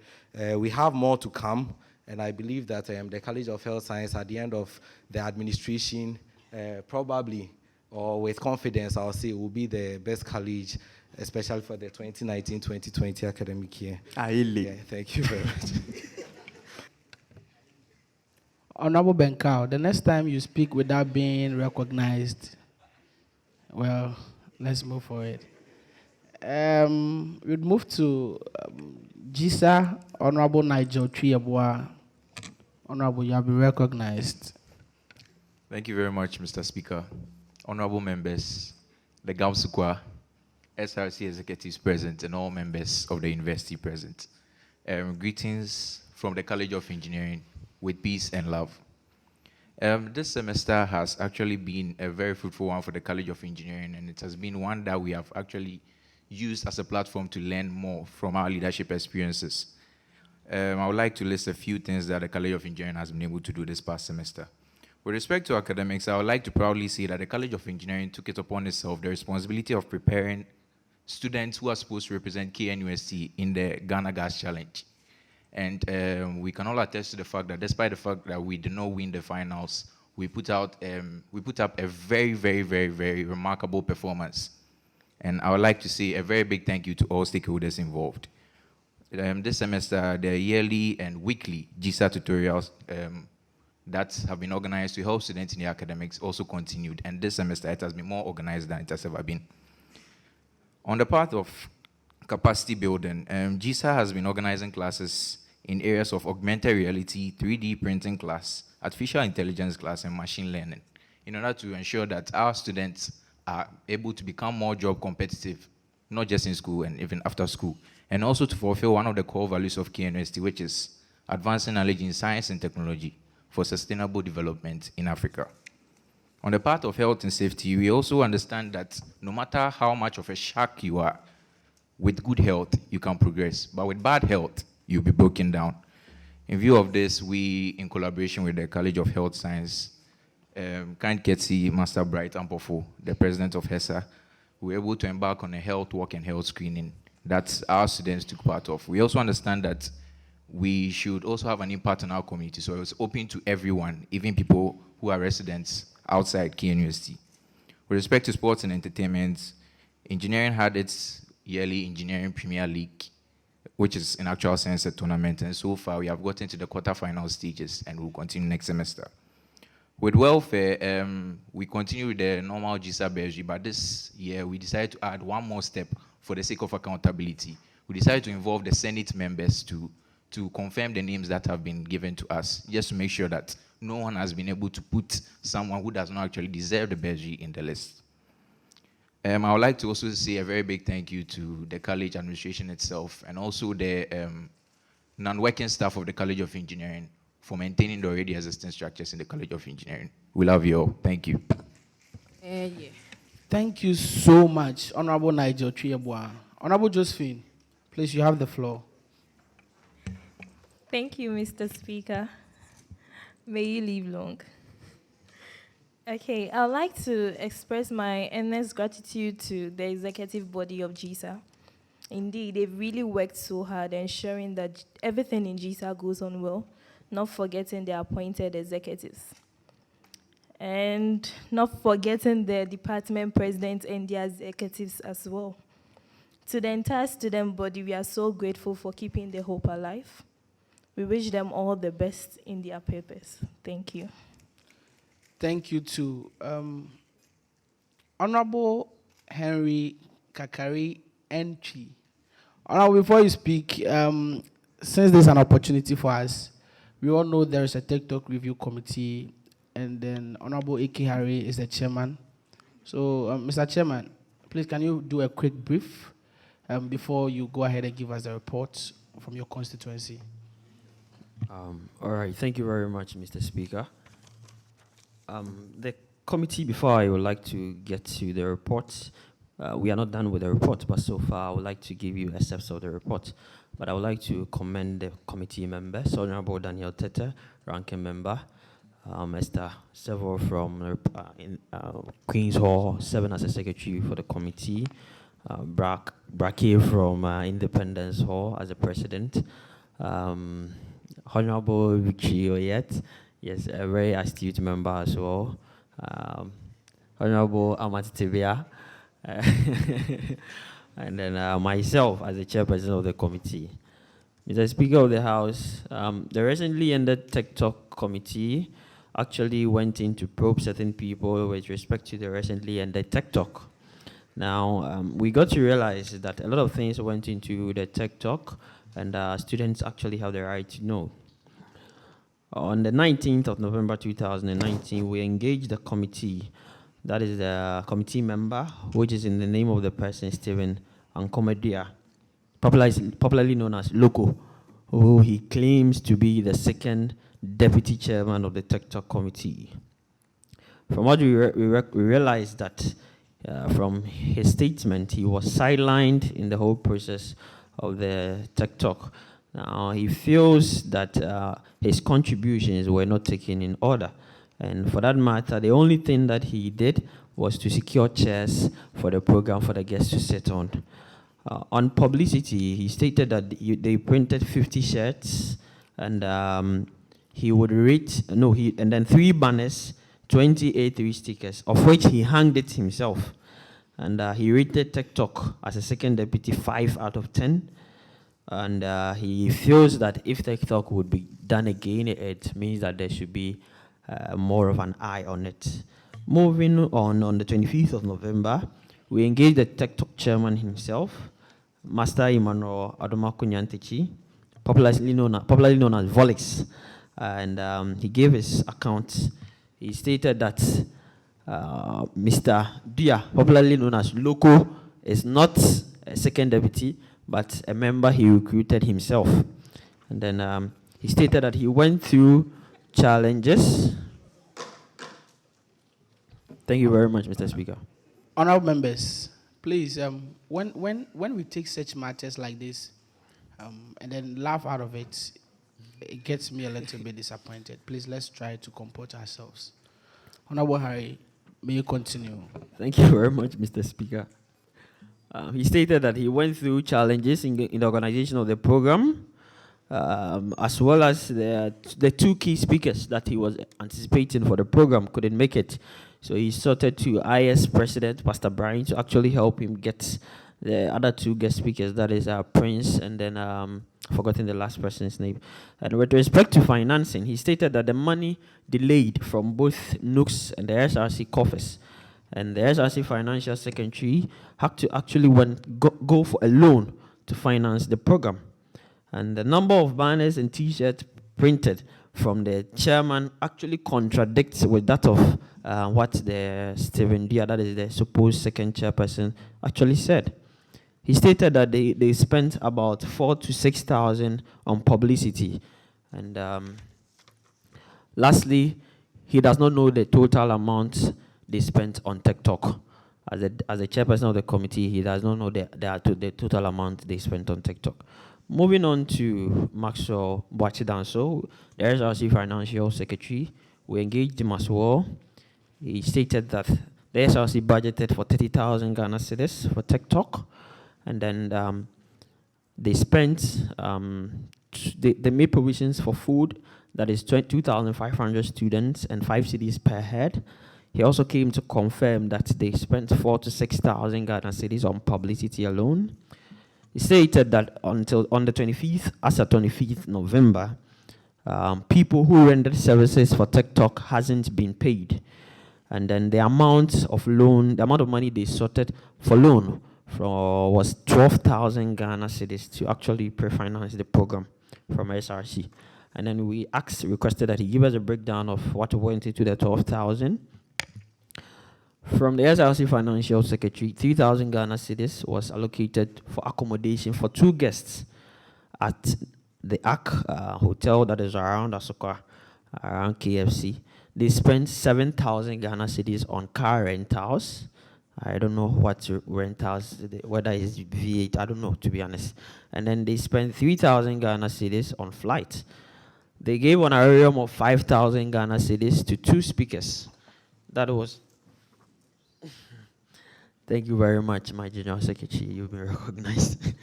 We have more to come, and I believe that the College of Health Science at the end of the administration, probably, or with confidence, I'll say, will be the best college, especially for the 2019-2020 academic year. Yeah, thank you very much. Honorable Benkao, the next time you speak without being recognized, well, let's move forward. We'd move to GISA, Honorable Nigel Triabua. Honorable, you have been recognized. Thank you very much, Mr. Speaker. Honorable members, the Gamsukwa, SRC executives present, and all members of the university present. Greetings from the College of Engineering with peace and love. This semester has actually been a very fruitful one for the College of Engineering, and it has been one that we have actually used as a platform to learn more from our leadership experiences. I would like to list a few things that the College of Engineering has been able to do this past semester. With respect to academics, I would like to proudly say that the College of Engineering took it upon itself the responsibility of preparing students who are supposed to represent KNUST in the Ghana Gas Challenge. And we can all attest to the fact that despite the fact that we did not win the finals, we put up a very, very, very, very remarkable performance. And I would like to say a very big thank you to all stakeholders involved. This semester, the yearly and weekly GISA tutorials that have been organized to help students in the academics also continued. And this semester, it has been more organized than it has ever been. On the part of capacity building, GISA has been organizing classes in areas of augmented reality, 3D printing class, artificial intelligence class, and machine learning, in order to ensure that our students are able to become more job competitive, not just in school and even after school, and also to fulfill one of the core values of KNUST, which is advancing knowledge in science and technology for sustainable development in Africa. On the part of health and safety, we also understand that no matter how much of a shark you are, with good health, you can progress, but with bad health, you'll be broken down. In view of this, we, in collaboration with the College of Health Science, Kind Ketsi, Master Bright Ampofo, the president of HESA, we were able to embark on a health walk and health screening that our students took part of. We also understand that we should also have an impact on our community, so it was open to everyone, even people who are residents outside KNUST. With respect to sports and entertainment, engineering had its yearly Engineering Premier League, which is in actual sense a tournament, and so far we have gotten to the quarterfinal stages and we'll continue next semester. With welfare, we continue with the normal GISA BSG, but this year we decided to add one more step for the sake of accountability. We decided to involve the Senate members to confirm the names that have been given to us, just to make sure that no one has been able to put someone who does not actually deserve the BSG in the list. I would like to also say a very big thank you to the college administration itself and also the non-working staff of the College of Engineering for maintaining the already existing structures in the College of Engineering. We love you all. Thank you. Yeah. Thank you so much, Honorable Nigel Triabua. Honorable Josephine, please, you have the floor. Thank you, Mr. Speaker. May you live long. Okay, I'd like to express my earnest gratitude to the executive body of GISA. Indeed, they've really worked so hard ensuring that everything in GISA goes on well, not forgetting the appointed executives. And not forgetting the department presidents and their executives as well. To the entire student body, we are so grateful for keeping the hope alive. We wish them all the best in their purpose. Thank you. Thank you to Honorable Henry Kakari Entry. Honorable, before you speak, since there's an opportunity for us, we all know there is a TikTok review committee, and then Honorable A.K. Harry is the chairman. So, Mr. Chairman, please can you do a quick brief before you go ahead and give us the report from your constituency? All right, thank you very much, Mr. Speaker. The committee, before I would like to get to the report, we are not done with the report, but so far I would like to give you a steps of the report. But I would like to commend the committee members, Honorable Daniel Tete, ranking member, Mr. Several from Queen's Hall, serving as a secretary for the committee, Brake from Independence Hall as a president, Honorable Richie Oyet, yes, a very astute member as well, Honorable Amat Tibia, and then myself as the chairperson of the committee. Mr. Speaker of the House, the recently ended TikTok committee actually went in to probe certain people with respect to the recently ended TikTok. Now, we got to realize that a lot of things went into the TikTok, and students actually have the right to know. On the 19th of November 2019, we engaged the committee, that is the committee member, which is in the name of the person, Stephen Ankomedia, popularly known as Loco, who he claims to be the second deputy chairman of the TikTok committee. From what we realized that from his statement, he was sidelined in the whole process of the TikTok. Now, he feels that his contributions were not taken in order. And for that matter, the only thing that he did was to secure chairs for the program for the guests to sit on. On publicity, he stated that they printed 50 shirts, and he would rate, and then 3 banners, 20 A3 stickers, of which he hanged it himself. And he rated TikTok as a second deputy 5 out of 10. And he feels that if TikTok would be done again, it means that there should be more of an eye on it. Moving on the 25th of November, we engaged the TikTok chairman himself, Master Emmanuel Adomakunyantechi, popularly known as Volix. And he gave his account. He stated that Mr. Dia, popularly known as Loco, is not a second deputy, but a member he recruited himself. And then he stated that he went through challenges. Thank you very much, Mr. Speaker. Honorable members, please, when we take such matters like this and then laugh out of it, it gets me a little bit disappointed. Please, let's try to comport ourselves. Honorable Harry, may you continue. Thank you very much, Mr. Speaker. He stated that he went through challenges in the organization of the program, as well as the two key speakers that he was anticipating for the program couldn't make it. So he sorted to IS President, Pastor Brian, to actually help him get the other two guest speakers, that is Prince and then forgotten the last person's name. And with respect to financing, he stated that the money delayed from both NUKS and the SRC caucus, and the SRC Financial Secretary had to actually go for a loan to finance the program. And the number of banners and T-shirts printed from the chairman actually contradicts with that of what the Stephen Dia, that is the supposed second chairperson, actually said. He stated that they spent about 4,000 to 6,000 on publicity. And lastly, he does not know the total amount they spent on TikTok. As a chairperson of the committee, he does not know the total amount they spent on TikTok. Moving on to Maxwell Boachidanso, the SRC Financial Secretary, we engaged him as well. He stated that the SRC budgeted for 30,000 Ghana cedis for TikTok, and then they spent, they made provisions for food, that is 2,500 students and 5 cedis per head. He also came to confirm that they spent 4,000 to 6,000 Ghana cedis on publicity alone. He stated that until on the 25th, as of 25th November, people who rendered services for TikTok hasn't been paid. And then the amount of loan, the amount of money they sorted for loan was 12,000 Ghana cedis to actually pre-finance the program from SRC. And then we requested that he give us a breakdown of what went into the 12,000. From the SRC Financial Secretary, 3,000 Ghana cedis was allocated for accommodation for 2 guests at the Ark Hotel that is around Asokwa, around KFC. They spent 7,000 Ghana cedis on car rentals. I don't know what rentals, whether it's V8, I don't know, to be honest. And then they spent 3,000 Ghana cedis on flights. They gave an honorarium of 5,000 Ghana cedis to 2 speakers. That was... Thank you very much, my General Secretary. You've been recognized.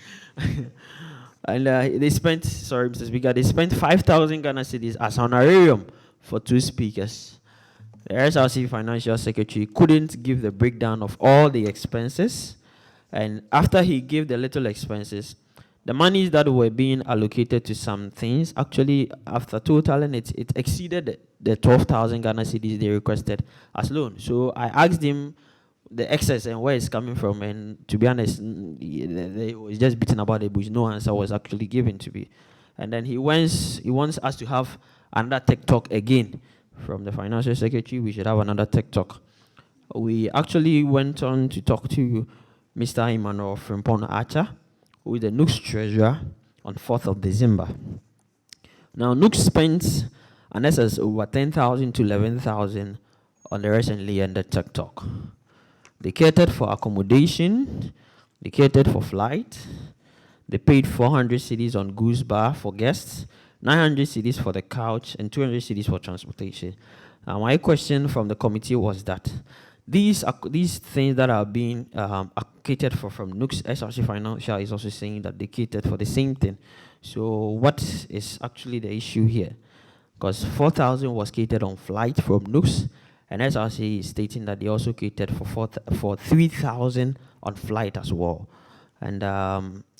And they spent, sorry, Mr. Speaker, they spent 5,000 Ghana cedis as honorarium for 2 speakers. The SRC Financial Secretary couldn't give the breakdown of all the expenses. And after he gave the little expenses, the monies that were being allocated to some things, actually, after totaling it exceeded the 12,000 Ghana cedis they requested as loan. So I asked him the excess and where it's coming from, and to be honest, they was just beating about the bush. No answer was actually given to me. And then he wants us to have another TikTok again from the Financial Secretary. We should have another TikTok. We actually went on to talk to Mr. Emmanuel Frimpong Archer, who is the NUKS treasurer, on 4th of December. Now, NUKS spent an excess over 10,000 to 11,000 on the recently ended TikTok. They catered for accommodation, they catered for flight, they paid 400 cedis on goose bar for guests, 900 cedis for the couch, and 200 cedis for transportation. My question from the committee was that these things that are being catered for from NUKS, SRC Financial is also saying that they catered for the same thing. So what is actually the issue here? Because 4,000 was catered on flight from NUKS, and SRC is stating that they also catered for 3,000 on flight as well. And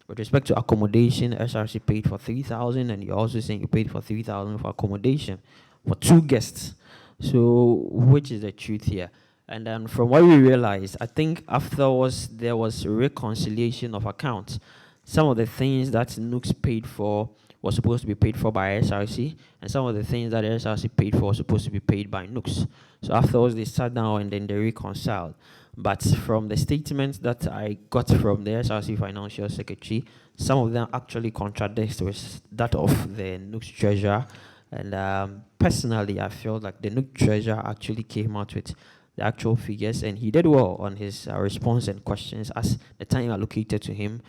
with respect to accommodation, SRC paid for 3,000, and you're also saying you paid for 3,000 for accommodation for 2 guests. So which is the truth here? And then from what we realized, I think afterwards there was reconciliation of accounts. Some of the things that NUKS paid for was supposed to be paid for by SRC, and some of the things that SRC paid for were supposed to be paid by NUKS. So afterwards, they sat down and then they reconciled. But from the statements that I got from the SRC Financial Secretary, some of them actually contradict with that of the NUKS treasurer. And personally, I feel like the NUKS treasurer actually came out with the actual figures, and he did well on his response and questions, as the time allocated to him,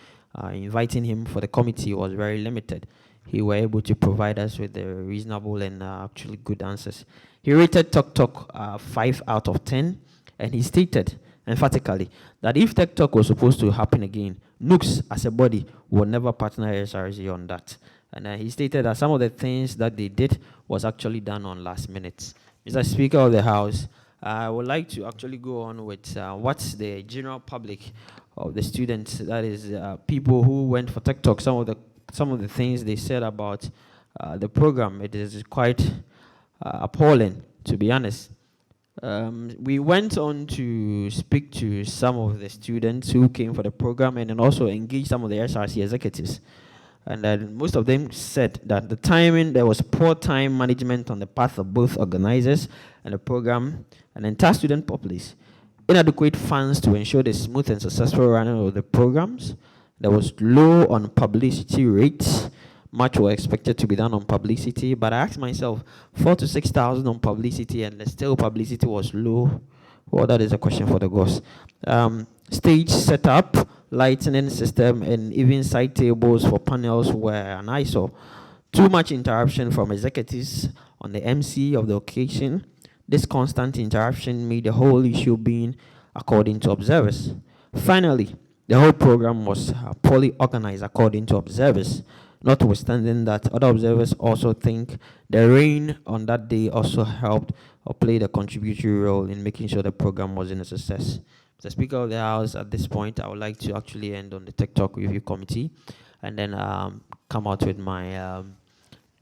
inviting him for the committee was very limited. He were able to provide us with the reasonable and actually good answers. He rated Tok Tok 5 out of 10, and he stated emphatically that if Tok Tok was supposed to happen again, KNUST as a body would never partner SRC on that. And he stated that some of the things that they did was actually done on last minute. Mr. Speaker of the House, I would like to actually go on with what the general public of the students, that is people who went for TikTok, some of the things they said about the program. It is quite appalling, to be honest. We went on to speak to some of the students who came for the program and then also engage some of the SRC executives. And then most of them said that the timing, there was poor time management on the part of both organizers and the program and the entire student populace. Inadequate funds to ensure the smooth and successful running of the programs. There was low on publicity rates. Much was expected to be done on publicity, but I asked myself, 4,000 to 6,000 on publicity, and still publicity was low. Well, that is a question for the gods. Stage setup, lighting system, and even side tables for panels were an eyesore. Too much interruption from executives on the MC of the occasion. This constant interruption made the whole issue being according to observers. Finally, the whole program was poorly organized according to observers, notwithstanding that other observers also think the rain on that day also helped or played a contributory role in making sure the program was a success. Mr. Speaker of the House, at this point, I would like to actually end on the TikTok Review Committee and then come out with my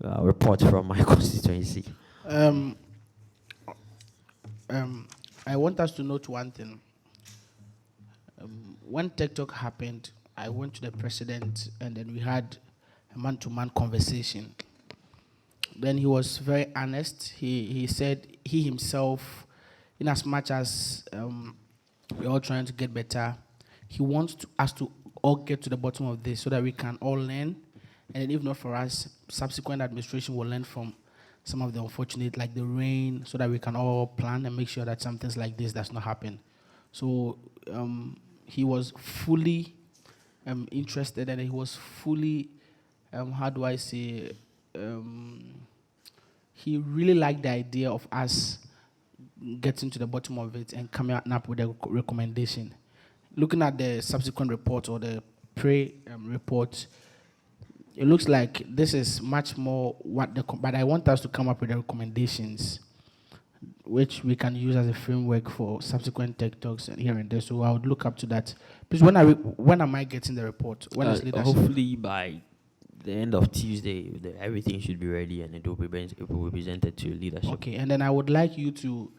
report from my constituency. I want us to note one thing. When TikTok happened, I went to the president and then we had a man-to-man conversation. Then he was very honest. He said he himself, in as much as we're all trying to get better, he wants us to all get to the bottom of this so that we can all learn. And if not for us, subsequent administration will learn from some of the unfortunate, like the rain, so that we can all plan and make sure that something like this does not happen. So he was fully interested, and he was fully, how do I say, he really liked the idea of us getting to the bottom of it and coming up with a recommendation. Looking at the subsequent report or the pre-report, it looks like this is much more but I want us to come up with the recommendations which we can use as a framework for subsequent TikToks and here and there. So I would look up to that. Please, when am I getting the report? When is leadership? Hopefully by the end of Tuesday, everything should be ready and it will be presented to leadership. Okay, and then I would like you to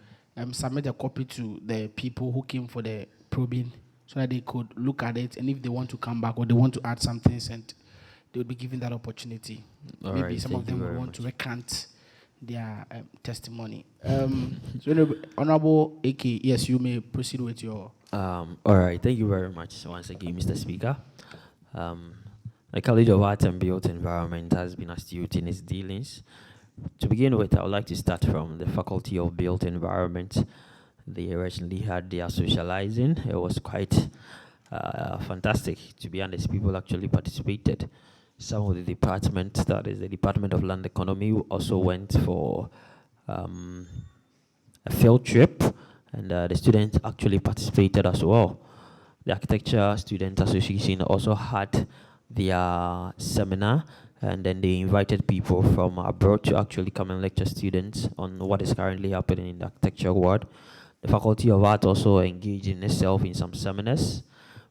submit a copy to the people who came for the probing so that they could look at it, and if they want to come back or they want to add some things, and they will be given that opportunity. All Maybe right, some of them will want much. to recant their testimony. So, Honorable AK, yes, you may proceed with your... All right, thank you very much once again, Mr. Speaker. The College of Art and Built Environment has been astute in its dealings. To begin with, I would like to start from the Faculty of Built Environment. They originally had their socializing. It was quite fantastic. To be honest, people actually participated. Some of the departments, that is the Department of Land Economy, also went for a field trip, and the students actually participated as well. The Architecture Student Association also had their seminar, and then they invited people from abroad to actually come and lecture students on what is currently happening in the architecture world. The Faculty of Art also engaged in itself in some seminars.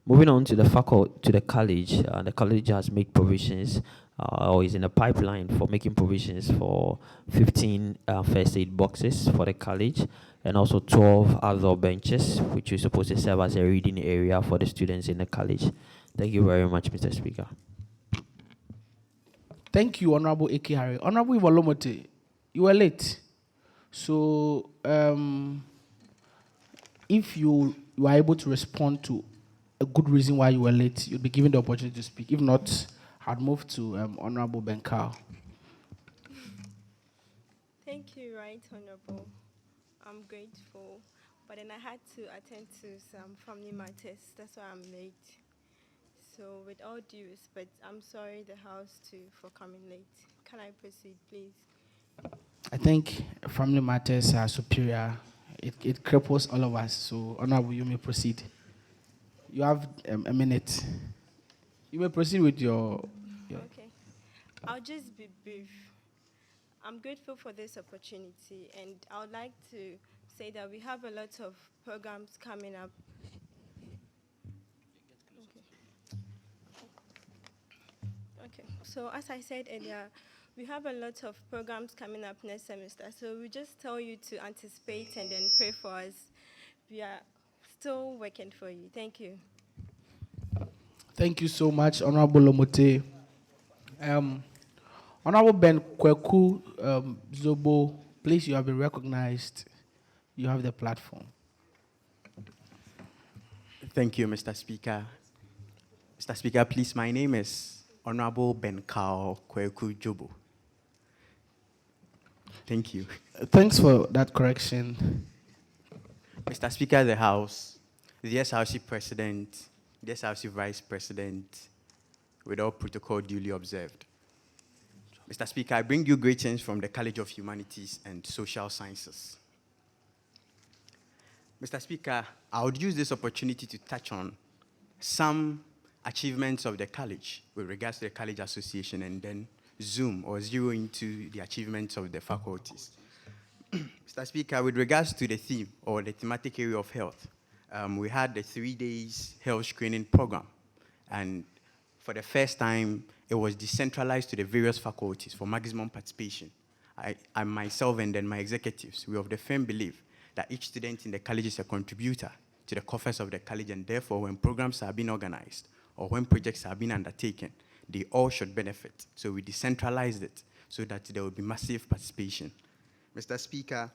Moving on to the college has made provisions, or is in a pipeline for making provisions for 15 first aid boxes for the college, and also 12 outdoor benches, which is supposed to serve as a reading area for the students in the college. Thank you very much, Mr. Speaker. Thank you, Honorable A.K. Harry. Honorable Iwalomote, you were late. So, if you are able to respond to a good reason why you were late, you'll be given the opportunity to speak. If not, I'd move to Honorable Benkao. Thank you, Right Honorable. I'm grateful. But then I had to attend to some family matters. That's why I'm late. So with all due respect, I'm sorry the House for coming late. Can I proceed, please? I think family matters are superior. It cripples all of us. So, Honorable, you may proceed. You have a minute. You may proceed with your. Okay. I'll just be brief. I'm grateful for this opportunity, and I would like to say that we have a lot of programs coming up. Okay. So as I said earlier, we have a lot of programs coming up next semester. So we just tell you to anticipate and then pray for us. We are still working for you. Thank you. Thank you so much, Honorable Lomote. Honorable Ben Kweku Zobo, please, you have been recognized. You have the platform. Thank you, Mr. Speaker. Mr. Speaker, please, my name is Honorable Ben Kweku Jobo. Thank you. Thanks for that correction. Mr. Speaker of the House, the SRC President, the SRC Vice President, with all protocol duly observed. Mr. Speaker, I bring you greetings from the College of Humanities and Social Sciences. Mr. Speaker, I would use this opportunity to touch on some achievements of the college with regards to the College Association, and then zoom or zero into the achievements of the faculties. Mr. Speaker, with regards to the theme or the thematic area of health, we had the 3 days health screening program, and for the first time, it was decentralized to the various faculties for maximum participation. I myself and then my executives, we of the firm believe that each student in the college is a contributor to the coffers of the college, and therefore when programs are being organized or when projects are being undertaken, they all should benefit. So we decentralized it so that there will be massive participation. Mr. Speaker,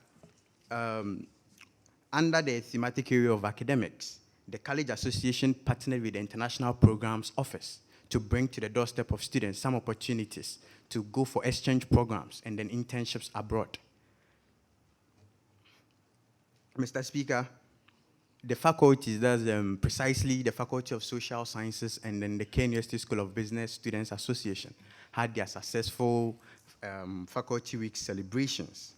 under the thematic area of academics, the College Association partnered with the International Programs Office to bring to the doorstep of students some opportunities to go for exchange programs and then internships abroad. Mr. Speaker, the faculties, that's precisely the Faculty of Social Sciences and then the KUMASI School of Business Students Association, had their successful Faculty Week celebrations.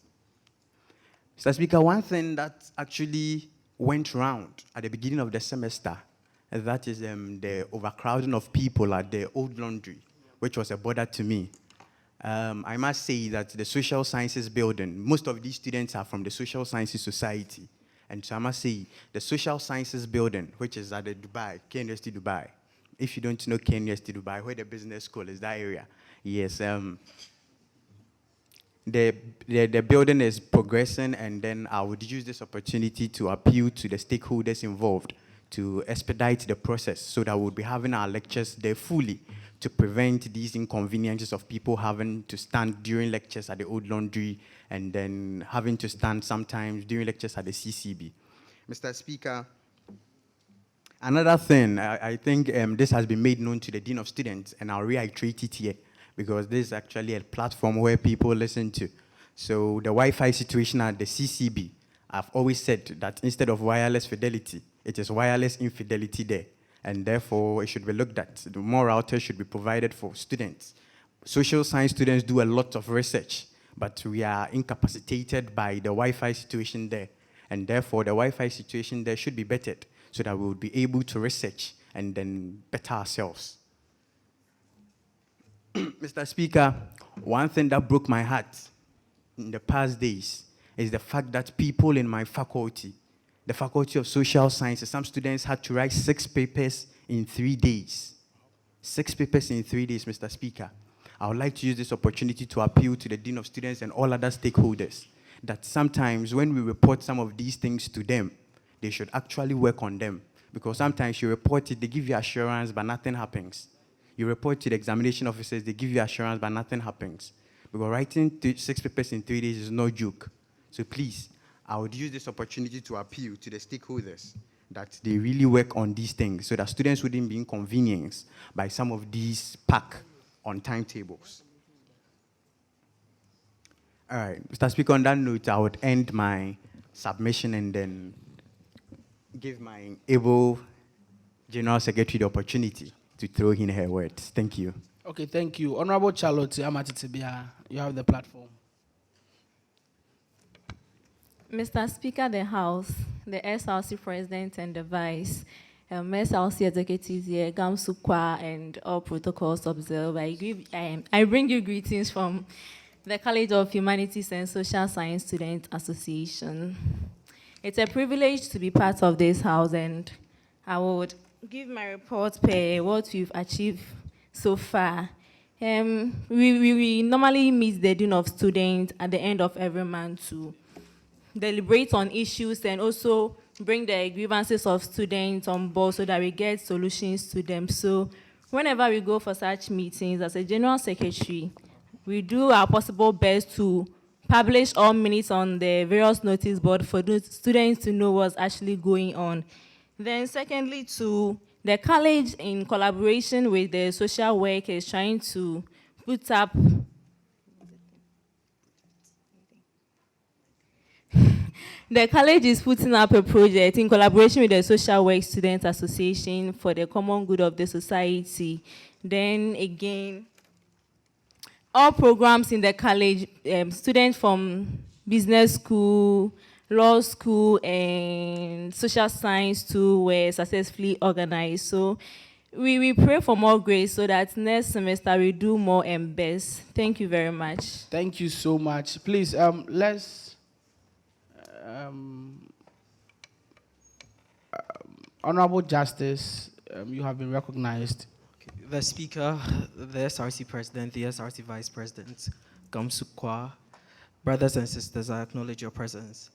Mr. Speaker, one thing that actually went round at the beginning of the semester, and that is the overcrowding of people at the Old Laundry, which was a bother to me. I must say that the Social Sciences building, most of these students are from the Social Sciences Society. And so I must say, the Social Sciences building, which is at the Dubai, KUMASI Dubai. If you don't know KUMASI Dubai, where the business school is, that area. Yes, the building is progressing, and then I would use this opportunity to appeal to the stakeholders involved to expedite the process so that we'll be having our lectures there fully to prevent these inconveniences of people having to stand during lectures at the Old Laundry and then having to stand sometimes during lectures at the CCB. Mr. Speaker, another thing, I think this has been made known to the Dean of Students, and I'll reiterate it here, because this is actually a platform where people listen to. So the Wi-Fi situation at the CCB, I've always said that instead of wireless fidelity, it is wireless infidelity there. And therefore, it should be looked at. The more routers should be provided for students. Social science students do a lot of research, but we are incapacitated by the Wi-Fi situation there. And therefore, the Wi-Fi situation there should be bettered so that we will be able to research and then better ourselves. Mr. Speaker, one thing that broke my heart in the past days is the fact that people in my faculty, the Faculty of Social Sciences, some students had to write 6 papers in 3 days. 6 papers in 3 days, Mr. Speaker. I would like to use this opportunity to appeal to the Dean of Students and all other stakeholders that sometimes when we report some of these things to them, they should actually work on them. Because sometimes you report it, they give you assurance, but nothing happens. You report to the examination officers, they give you assurance, but nothing happens. Because writing 6 papers in 3 days is no joke. So please, I would use this opportunity to appeal to the stakeholders that they really work on these things so that students wouldn't be inconvenienced by some of these pack on timetables. All right, Mr. Speaker, on that note, I would end my submission and then give my able General Secretary the opportunity to throw in her words. Thank you. Okay, thank you. Honorable Charlotte Amatitibia, you have the platform. Mr. Speaker, the House, the SRC President and the Vice, SRC Executives here, Gamsukwa, and all protocols observed, I bring you greetings from the College of Humanities and Social Science Student Association. It's a privilege to be part of this house, and I would give my report per what we've achieved so far. We normally meet the Dean of Students at the end of every month to deliberate on issues and also bring the grievances of students on board so that we get solutions to them. So whenever we go for such meetings, as a General Secretary, we do our possible best to publish all minutes on the various notice board for the students to know what's actually going on. Then secondly, to the college, in collaboration with the social work, is trying to put up the college is putting up a project in collaboration with the Social Work Students Association for the common good of the society. Then again, all programs in the college, students from business school, law school, and social science too were successfully organized. So we pray for more grace so that next semester we do more and best. Thank you very much. Thank you so much. Please, let's... Honorable Justice, you have been recognized. The Speaker, the SRC President, the SRC Vice President, Gamsukwa, brothers and sisters, I acknowledge your presence.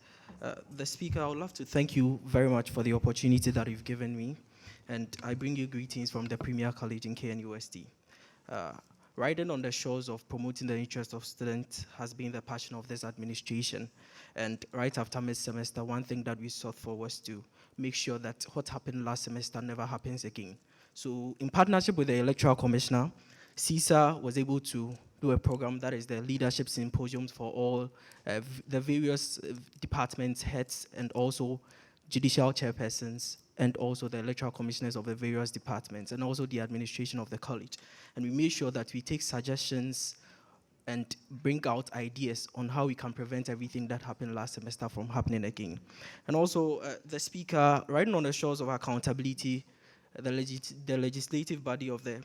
The Speaker, I would love to thank you very much for the opportunity that you've given me, and I bring you greetings from the Premier College in KNUST. Riding on the shores of promoting the interests of students has been the passion of this administration. And right after mid-semester, one thing that we sought for was to make sure that what happened last semester never happens again. So in partnership with the Electoral Commissioner, CISA was able to do a program that is the leadership symposiums for all the various departments, heads, and also judicial chairpersons, and also the electoral commissioners of the various departments, and also the administration of the college. And we made sure that we take suggestions and bring out ideas on how we can prevent everything that happened last semester from happening again. And also, the Speaker, riding on the shores of accountability, the legislative body of the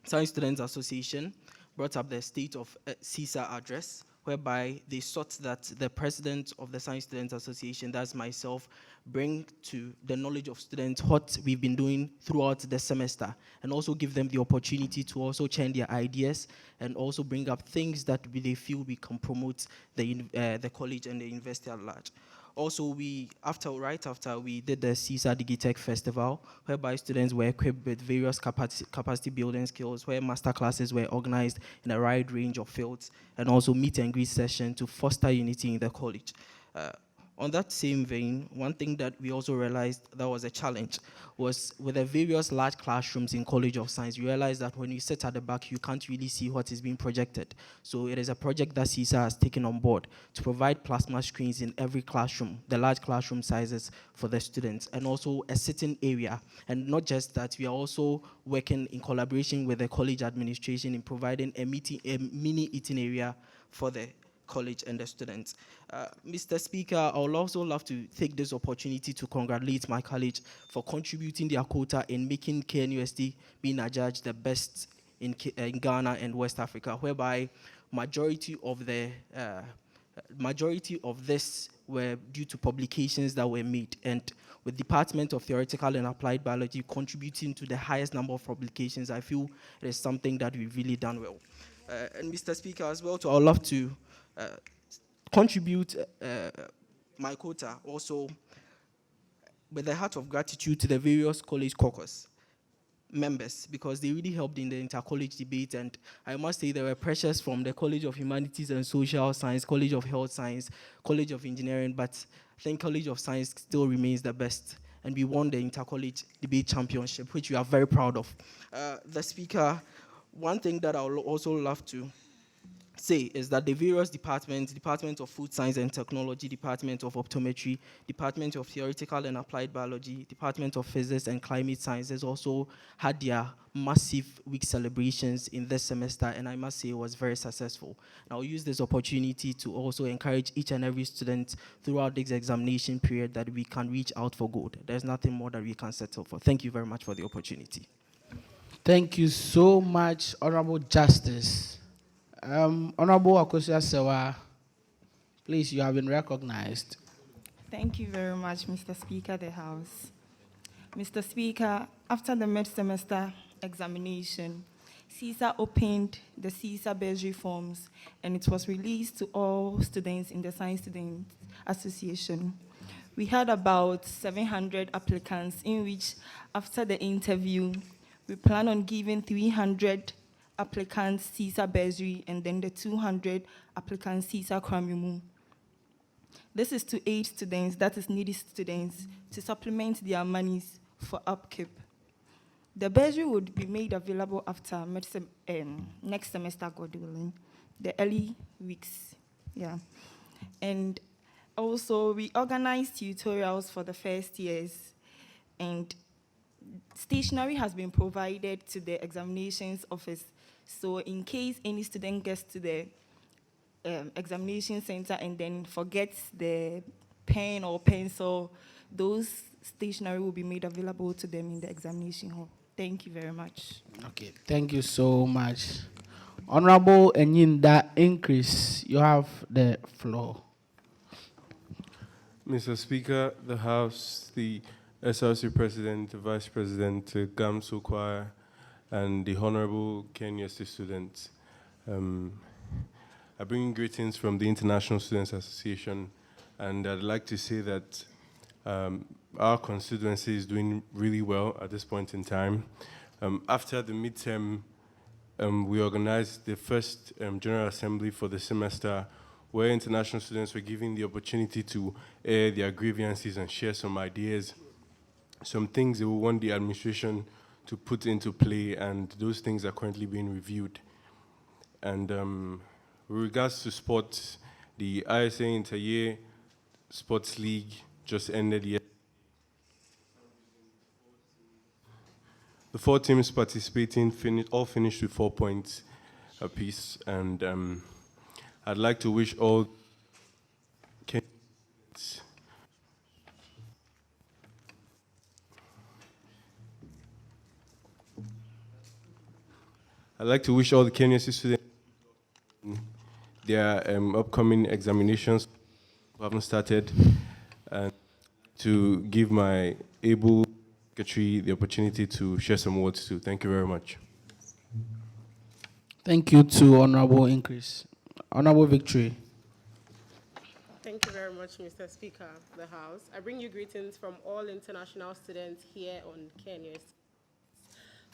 Science Students Association brought up the State of CISA address, whereby they sought that the president of the Science Students Association, that's myself, bring to the knowledge of students what we've been doing throughout the semester, and also give them the opportunity to also change their ideas and also bring up things that they feel we can promote the college and the university at large. Also, right after we did the CISA DigiTech Festival, whereby students were equipped with various capacity building skills, where master classes were organized in a wide range of fields, and also meet and greet session to foster unity in the college. On that same vein, one thing that we also realized that was a challenge was with the various large classrooms in College of Science, you realize that when you sit at the back, you can't really see what is being projected. So it is a project that CISA has taken on board to provide plasma screens in every classroom, the large classroom sizes for the students, and also a sitting area. And not just that, we are also working in collaboration with the college administration in providing a mini eating area for the college and the students. Mr. Speaker, I would also love to take this opportunity to congratulate my college for contributing their quota in making KNUST being adjudged the best in Ghana and West Africa, whereby majority of this were due to publications that were made, and with Department of Theoretical and Applied Biology contributing to the highest number of publications, I feel it is something that we've really done well. And Mr. Speaker, as well, I would love to contribute my quota also with a heart of gratitude to the various college caucus members, because they really helped in the inter-college debate, and I must say there were pressures from the College of Humanities and Social Science, College of Health Science, College of Engineering, but I think College of Science still remains the best, and we won the inter-college debate championship, which we are very proud of. The Speaker, one thing that I would also love to say is that the various departments, Department of Food Science and Technology, Department of Optometry, Department of Theoretical and Applied Biology, Department of Physics and Climate Sciences also had their massive week celebrations in this semester, and I must say it was very successful. And I'll use this opportunity to also encourage each and every student throughout this examination period that we can reach out for good. There's nothing more that we can settle for. Thank you very much for the opportunity. Thank you so much, Honorable Justice. Honorable Akosia Sewa, please, you have been recognized. Thank you very much, Mr. Speaker, the House. Mr. Speaker, after the mid-semester examination, CISA opened the CISA bursary forms, and it was released to all students in the Science Students Association. We had about 700 applicants, in which, after the interview, we plan on giving 300 applicants CISA bursary and then the 200 applicants CISA Kramimu. This is to aid students, that is needy students, to supplement their monies for upkeep. The bursary would be made available after next semester, God willing, the early weeks, yeah. And also, we organized tutorials for the first years, and stationery has been provided to the examinations office. So in case any student gets to the examination center and then forgets the pen or pencil, those stationery will be made available to them in the examination hall. Thank you very much. Okay, thank you so much. Honorable Enyinda Increase, you have the floor. Mr. Speaker, the House, the SRC President, the Vice President, Gamsu Kwai, and the Honorable KUMASI students. I bring greetings from the International Students Association, and I'd like to say that our constituency is doing really well at this point in time. After the midterm, we organized the first General Assembly for the semester, where international students were given the opportunity to air their grievances and share some ideas, some things they will want the administration to put into play, and those things are currently being reviewed. And with regards to sports, the ISA Inter-Year Sports League just ended yesterday. The 4 teams participating all finished with 4 points apiece, and I'd like to wish all the KUMASI students their upcoming examinations who haven't started, and to give my able secretary the opportunity to share some words too. Thank you very much. Thank you to Honorable Increase. Honorable Victory. Thank you very much, Mr. Speaker of the House. I bring you greetings from all international students here on KUMASI.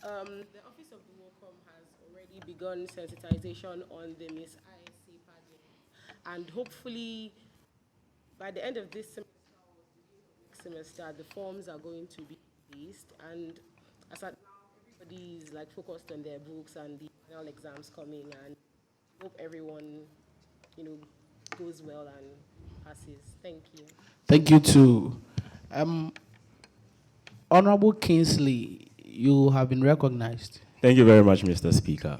The Office of the WOCOM has already begun sensitization on the Miss ISC pageant, and hopefully by the end of this semester, the forms are going to be released, and as at now, everybody is like focused on their books and the final exams coming, and hope everyone, goes well and passes. Thank you. Thank you too. Honorable Kingsley, you have been recognized. Thank you very much, Mr. Speaker.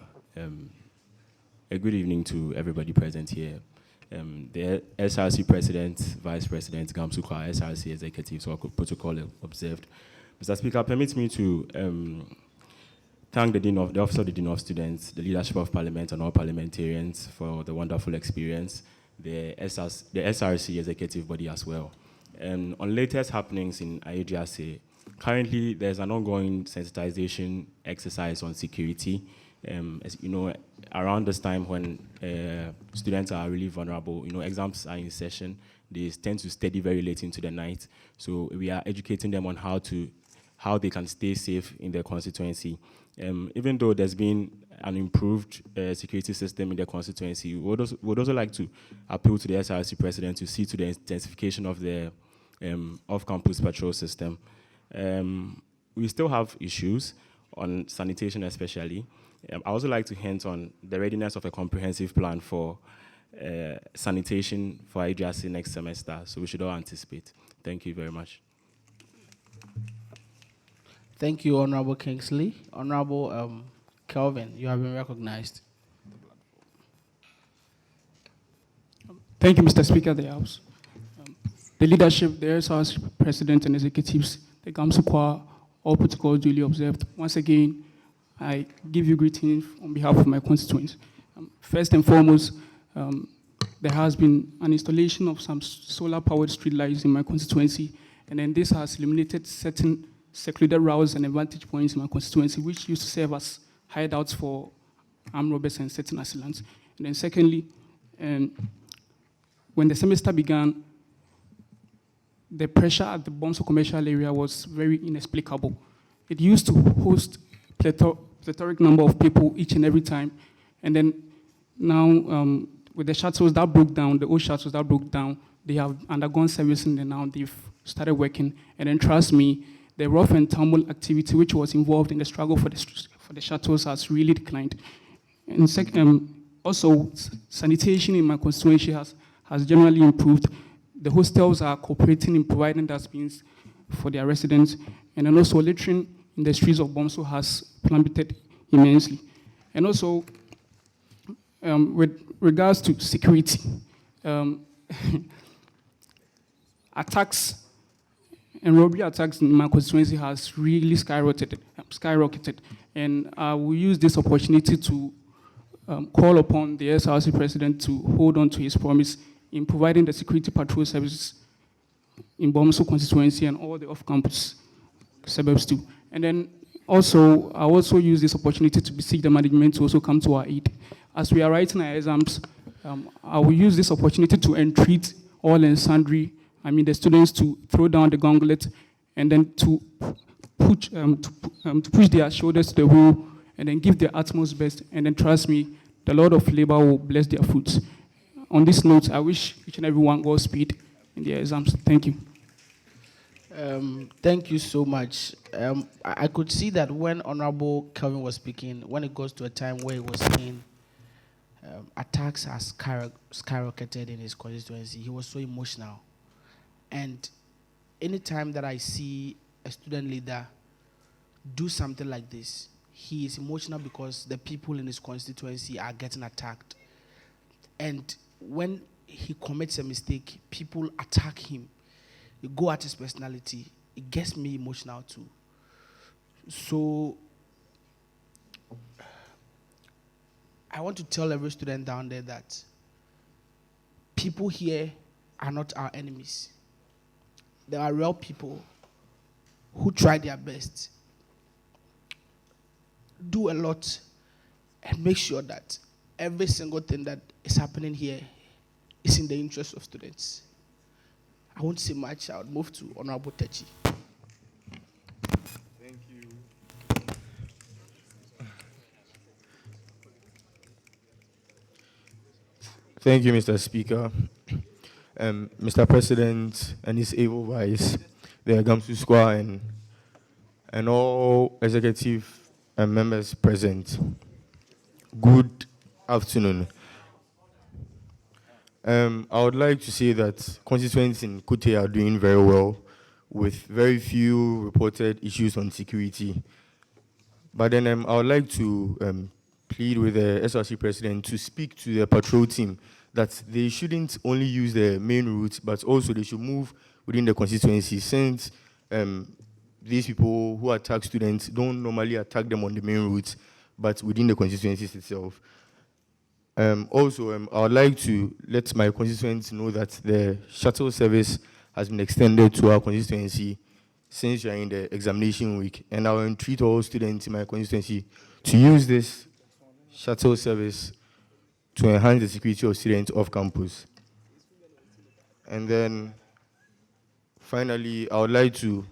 A good evening to everybody present here. The SRC President, Vice President, Gamsu Kwai, SRC Executive, so protocol observed. Mr. Speaker, permit me to thank the Office of the Dean of Students, the leadership of Parliament, and all parliamentarians for the wonderful experience, the SRC Executive body as well. On latest happenings in IAGRC, currently there's an ongoing sensitization exercise on security. As you know, around this time when students are really vulnerable, exams are in session, they tend to study very late into the night. So we are educating them on how they can stay safe in their constituency. Even though there's been an improved security system in their constituency, we would also like to appeal to the SRC President to see to the intensification of the off-campus patrol system. We still have issues on sanitation especially. I also like to hint on the readiness of a comprehensive plan for sanitation for IDRC next semester, so we should all anticipate. Thank you very much. Thank you, Honorable Kingsley. Honorable Kelvin, you have been recognized. Thank you, Mr. Speaker of the House. The leadership, the SRC president and executives, the Gamsukwa, all protocols duly observed. Once again, I give you greetings on behalf of my constituents. First and foremost, there has been an installation of some solar-powered streetlights in my constituency, and then this has eliminated certain secluded routes and advantage points in my constituency, which used to serve as hideouts for armed robbers and certain assailants. And then secondly, when the semester began, the pressure at the Bomso commercial area was very inexplicable. It used to host plethoric number of people each and every time. And then now, with the shuttles that broke down, the old shuttles that broke down, they have undergone servicing and now they've started working. And then trust me, the rough and tumble activity which was involved in the struggle for the shuttles has really declined. And also, sanitation in my constituency has generally improved. The hostels are cooperating in providing dustbins for their residents, and then also littering in the streets of Bomso has plummeted immensely. And also, with regards to security, attacks and robbery attacks in my constituency has really skyrocketed. And we use this opportunity to call upon the SRC president to hold on to his promise in providing the security patrol services in Bomso constituency and all the off-campus suburbs too. And then also, I also use this opportunity to beseech the management to also come to our aid. As we are writing our exams, I will use this opportunity to entreat all and sundry, the students to throw down the gauntlet and then to push their shoulders to the wheel and then give their utmost best. And then trust me, the Lord of labor will bless their fruits. On this note, I wish each and everyone Godspeed in their exams. Thank you. Thank you so much. I could see that when Honorable Kelvin was speaking, when it goes to a time where he was saying attacks are skyrocketed in his constituency, he was so emotional. And anytime that I see a student leader do something like this, he is emotional because the people in his constituency are getting attacked. And when he commits a mistake, people attack him. They go at his personality. It gets me emotional too. So I want to tell every student down there that people here are not our enemies. There are real people who try their best, do a lot, and make sure that every single thing that is happening here is in the interest of students. I won't say much. I would move to Honorable Techi. Thank you. Thank you, Mr. Speaker. Mr. President and his able vice, the Gamsu Squad, and all executive and members present. Good afternoon. I would like to say that constituents in Kute are doing very well with very few reported issues on security. But then I would like to plead with the SRC president to speak to the patrol team that they shouldn't only use the main route, but also they should move within the constituency, since these people who attack students don't normally attack them on the main route, but within the constituencies itself. Also, I would like to let my constituents know that the shuttle service has been extended to our constituency since we are in the examination week, and I will entreat all students in my constituency to use this shuttle service to enhance the security of students off campus. And then, finally, I would like to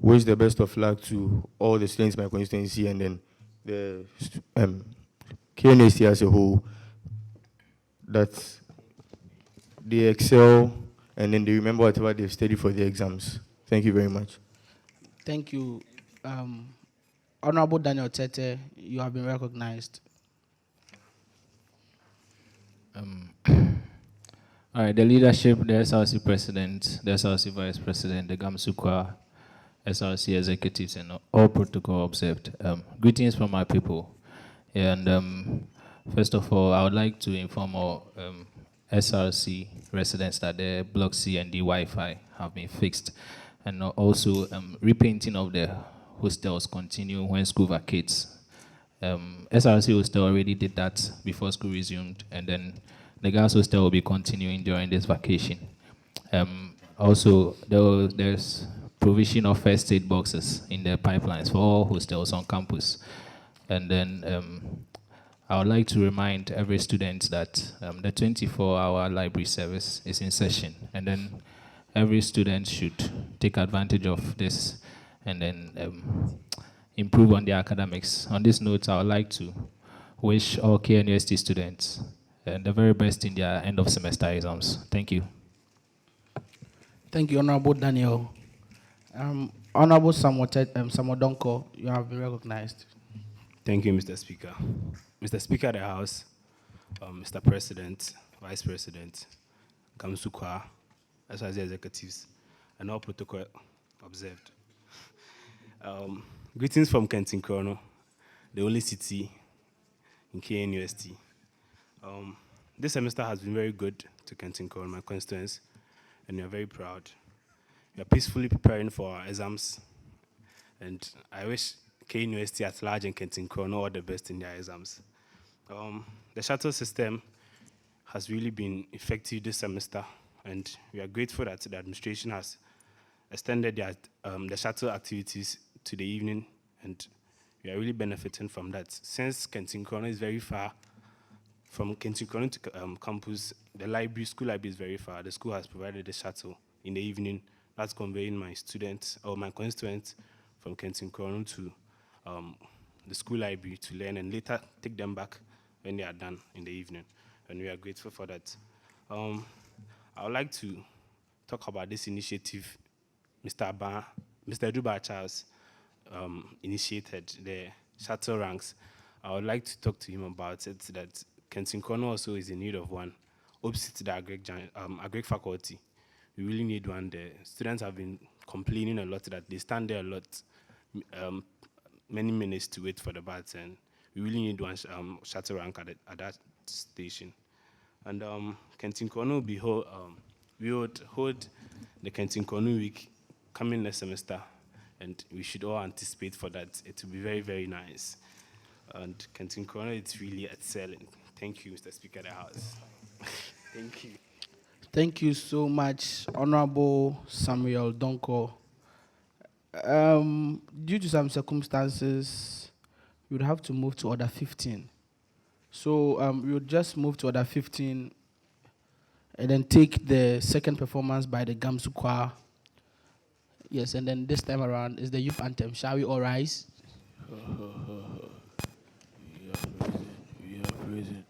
wish the best of luck to all the students in my constituency and then the KNST as a whole, that they excel and then they remember whatever they've studied for the exams. Thank you very much. Thank you. Honorable Daniel Tete, you have been recognized. All right, the leadership, the SRC president, the SRC vice president, the GAMSUKWA, SRC executives, and all protocol observed. Greetings from my people. And first of all, I would like to inform all SRC residents that the Block C and D Wi-Fi have been fixed. And also, repainting of the hostels continue when school vacates. SRC hostel already did that before school resumed, and then the girls' hostel will be continuing during this vacation. Also, there's provision of first aid boxes in the pipelines for all hostels on campus. And then I would like to remind every student that the 24-hour library service is in session, and then every student should take advantage of this and then improve on their academics. On this note, I would like to wish all KNUST students the very best in their end of semester exams. Thank you. Thank you, Honorable Daniel. Honorable Samuel Donko, you have been recognized. Thank you, Mr. Speaker. Mr. Speaker of the House, Mr. President, Vice President, GAMSUKWA, SRC executives, and all protocol observed. Greetings from Kenton Krono, the only city in KNUST. This semester has been very good to Kenton Krono, my constituents, and we are very proud. We are peacefully preparing for our exams, and I wish KNUST at large and Kenton Krono all the best in their exams. The shuttle system has really been effective this semester, and we are grateful that the administration has extended the shuttle activities to the evening, and we are really benefiting from that. Since Kenton Krono is very far, from Kenton Krono to campus, the school library is very far. The school has provided a shuttle in the evening that's conveying my students or my constituents from Kenton Krono to the school library to learn and later take them back when they are done in the evening. And we are grateful for that. I would like to talk about this initiative Mr. Eduba Charles initiated, the shuttle ranks. I would like to talk to him about it, that Kenton Krono also is in need of one, opposite to the agric faculty. We really need one there. Students have been complaining a lot that they stand there a lot, many minutes to wait for the bus, and we really need one shuttle rank at that station. And Kenton Krono we would hold the Kenton Krono week coming next semester, and we should all anticipate for that. It will be very, very nice. And Kenton Krono is really excelling. Thank you, Mr. Speaker of the House. Thank you. Thank you so much, Honorable Samuel Donko. Due to some circumstances, we would have to move to Order 15. So we would just move to Order 15 and then take the second performance by the GAMSUKWA. Yes, and then this time around is the youth anthem. Shall we all rise? We are present.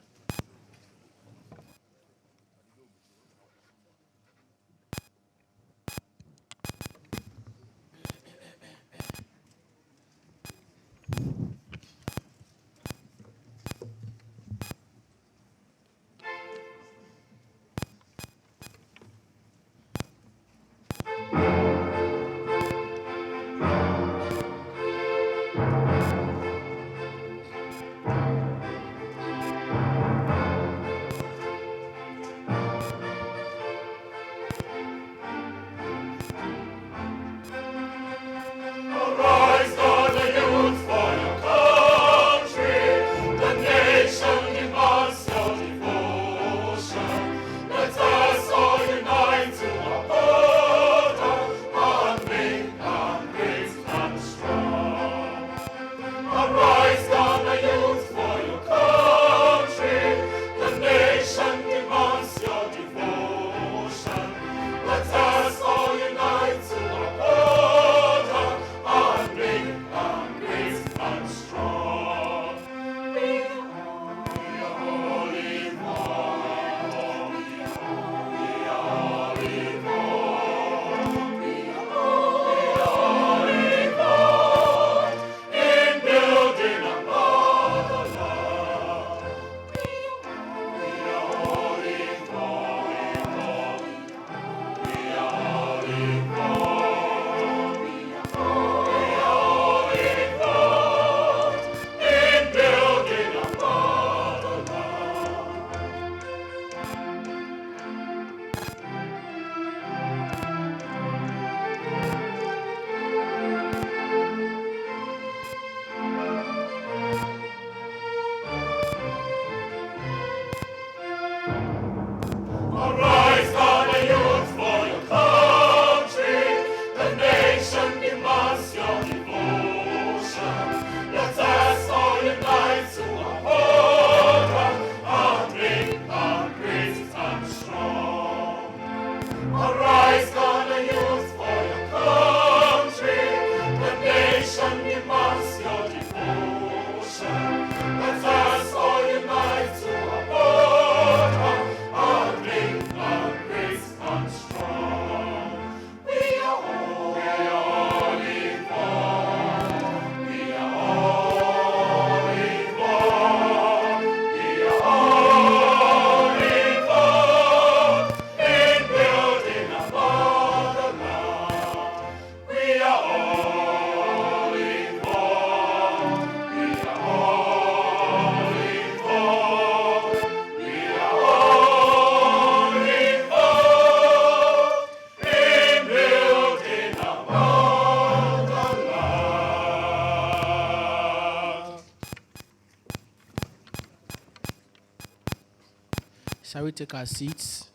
Shall we take our seats?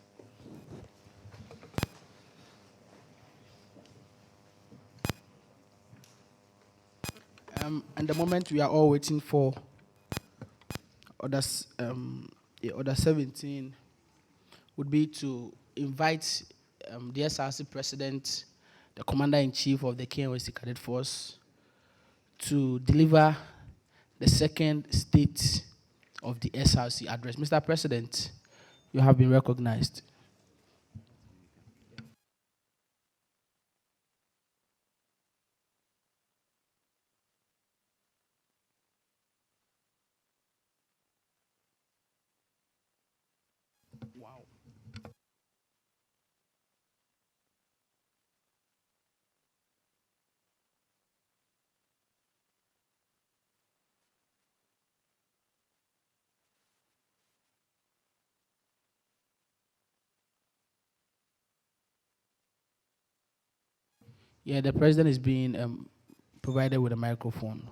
And the moment we are all waiting for others, order 17 would be to invite the SRC president, the commander-in-chief of the KUMASI Cadet Force, to deliver the second state of the SRC address. Mr. President, you have been recognized. Wow. Yeah, the president is being provided with a microphone.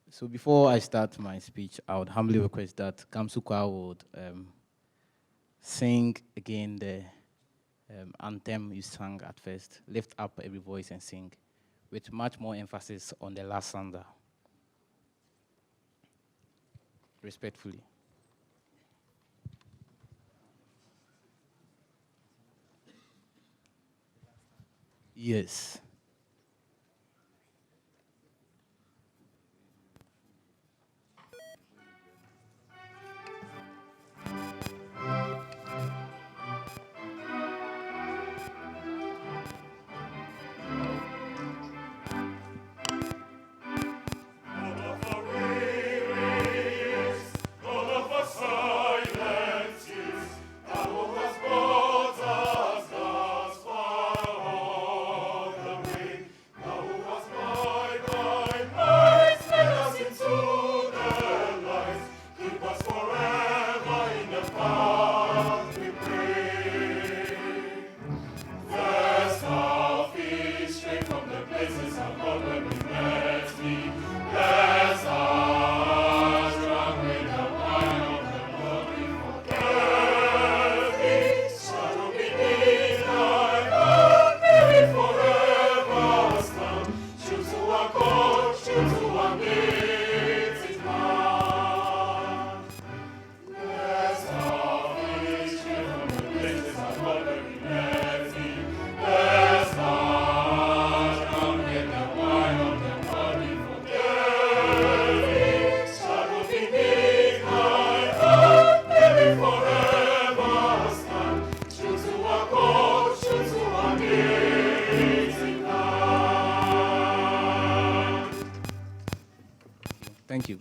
So before I start my speech, I would humbly request that Kamsukwa would sing again the anthem you sang at first. Lift up every voice and sing, with much more emphasis on the last stanza. Respectfully. Yes.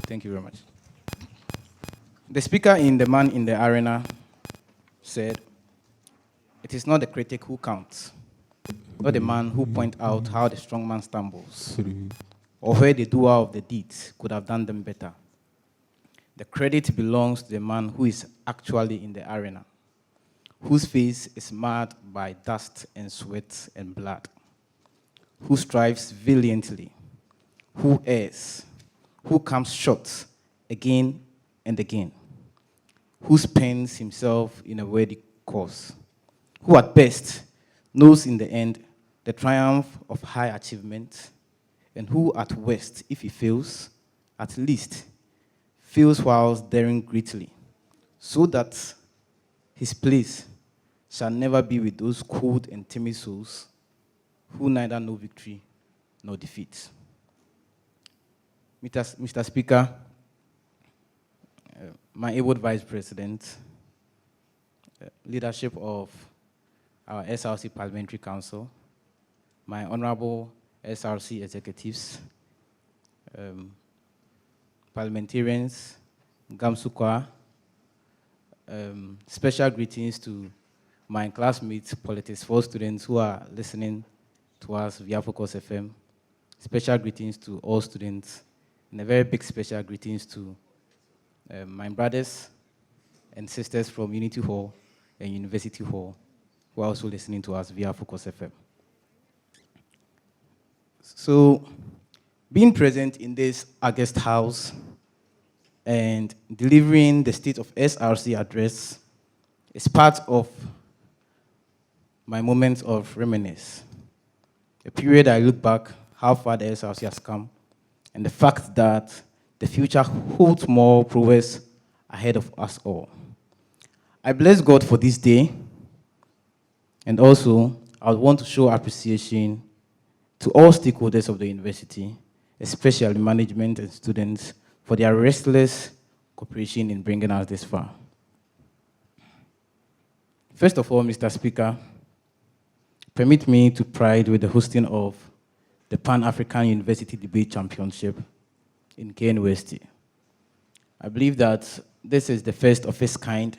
Thank you very much. The speaker in the man in the arena said, It is not the critic who counts, not the man who points out how the strong man stumbles, or where the doer of the deeds could have done them better. The credit belongs to the man who is actually in the arena, whose face is marred by dust and sweat and blood, who strives valiantly, who errs, who comes short again and again, who spends himself in a worthy cause, who at best knows in the end the triumph of high achievement, and who at worst, if he fails, at least fails whilst daring greatly, so that his place shall never be with those cold and timid souls who neither know victory nor defeat. Mr. Speaker, my able Vice President, leadership of our SRC Parliamentary Council, my honorable SRC executives, parliamentarians, Gamsukwa, special greetings to my classmates, Politics 4 students who are listening to us via Focus FM. Special greetings to all students, and a very big special greetings to my brothers and sisters from Unity Hall and University Hall who are also listening to us via Focus FM. So, being present in this August House and delivering the State of SRC address is part of my moments of reminiscence. A period I look back how far the SRC has come, and the fact that the future holds more progress ahead of us all. I bless God for this day, and also I want to show appreciation to all stakeholders of the university, especially management and students, for their restless cooperation in bringing us this far. First of all, Mr. Speaker, permit me to pride with the hosting of the Pan-African University Debate Championship in KUMASI. I believe that this is the first of its kind,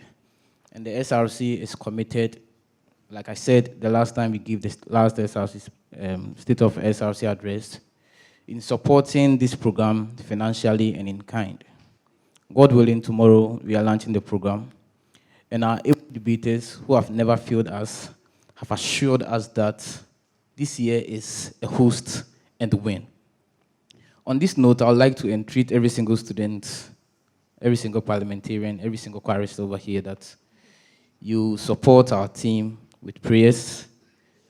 and the SRC is committed, like I said the last time we gave this last SRC State of SRC address, in supporting this program financially and in kind. God willing, tomorrow we are launching the program, and our debaters who have never failed us have assured us that this year is a host and win. On this note, I would like to entreat every single student, every single parliamentarian, every single chorist over here that you support our team with prayers.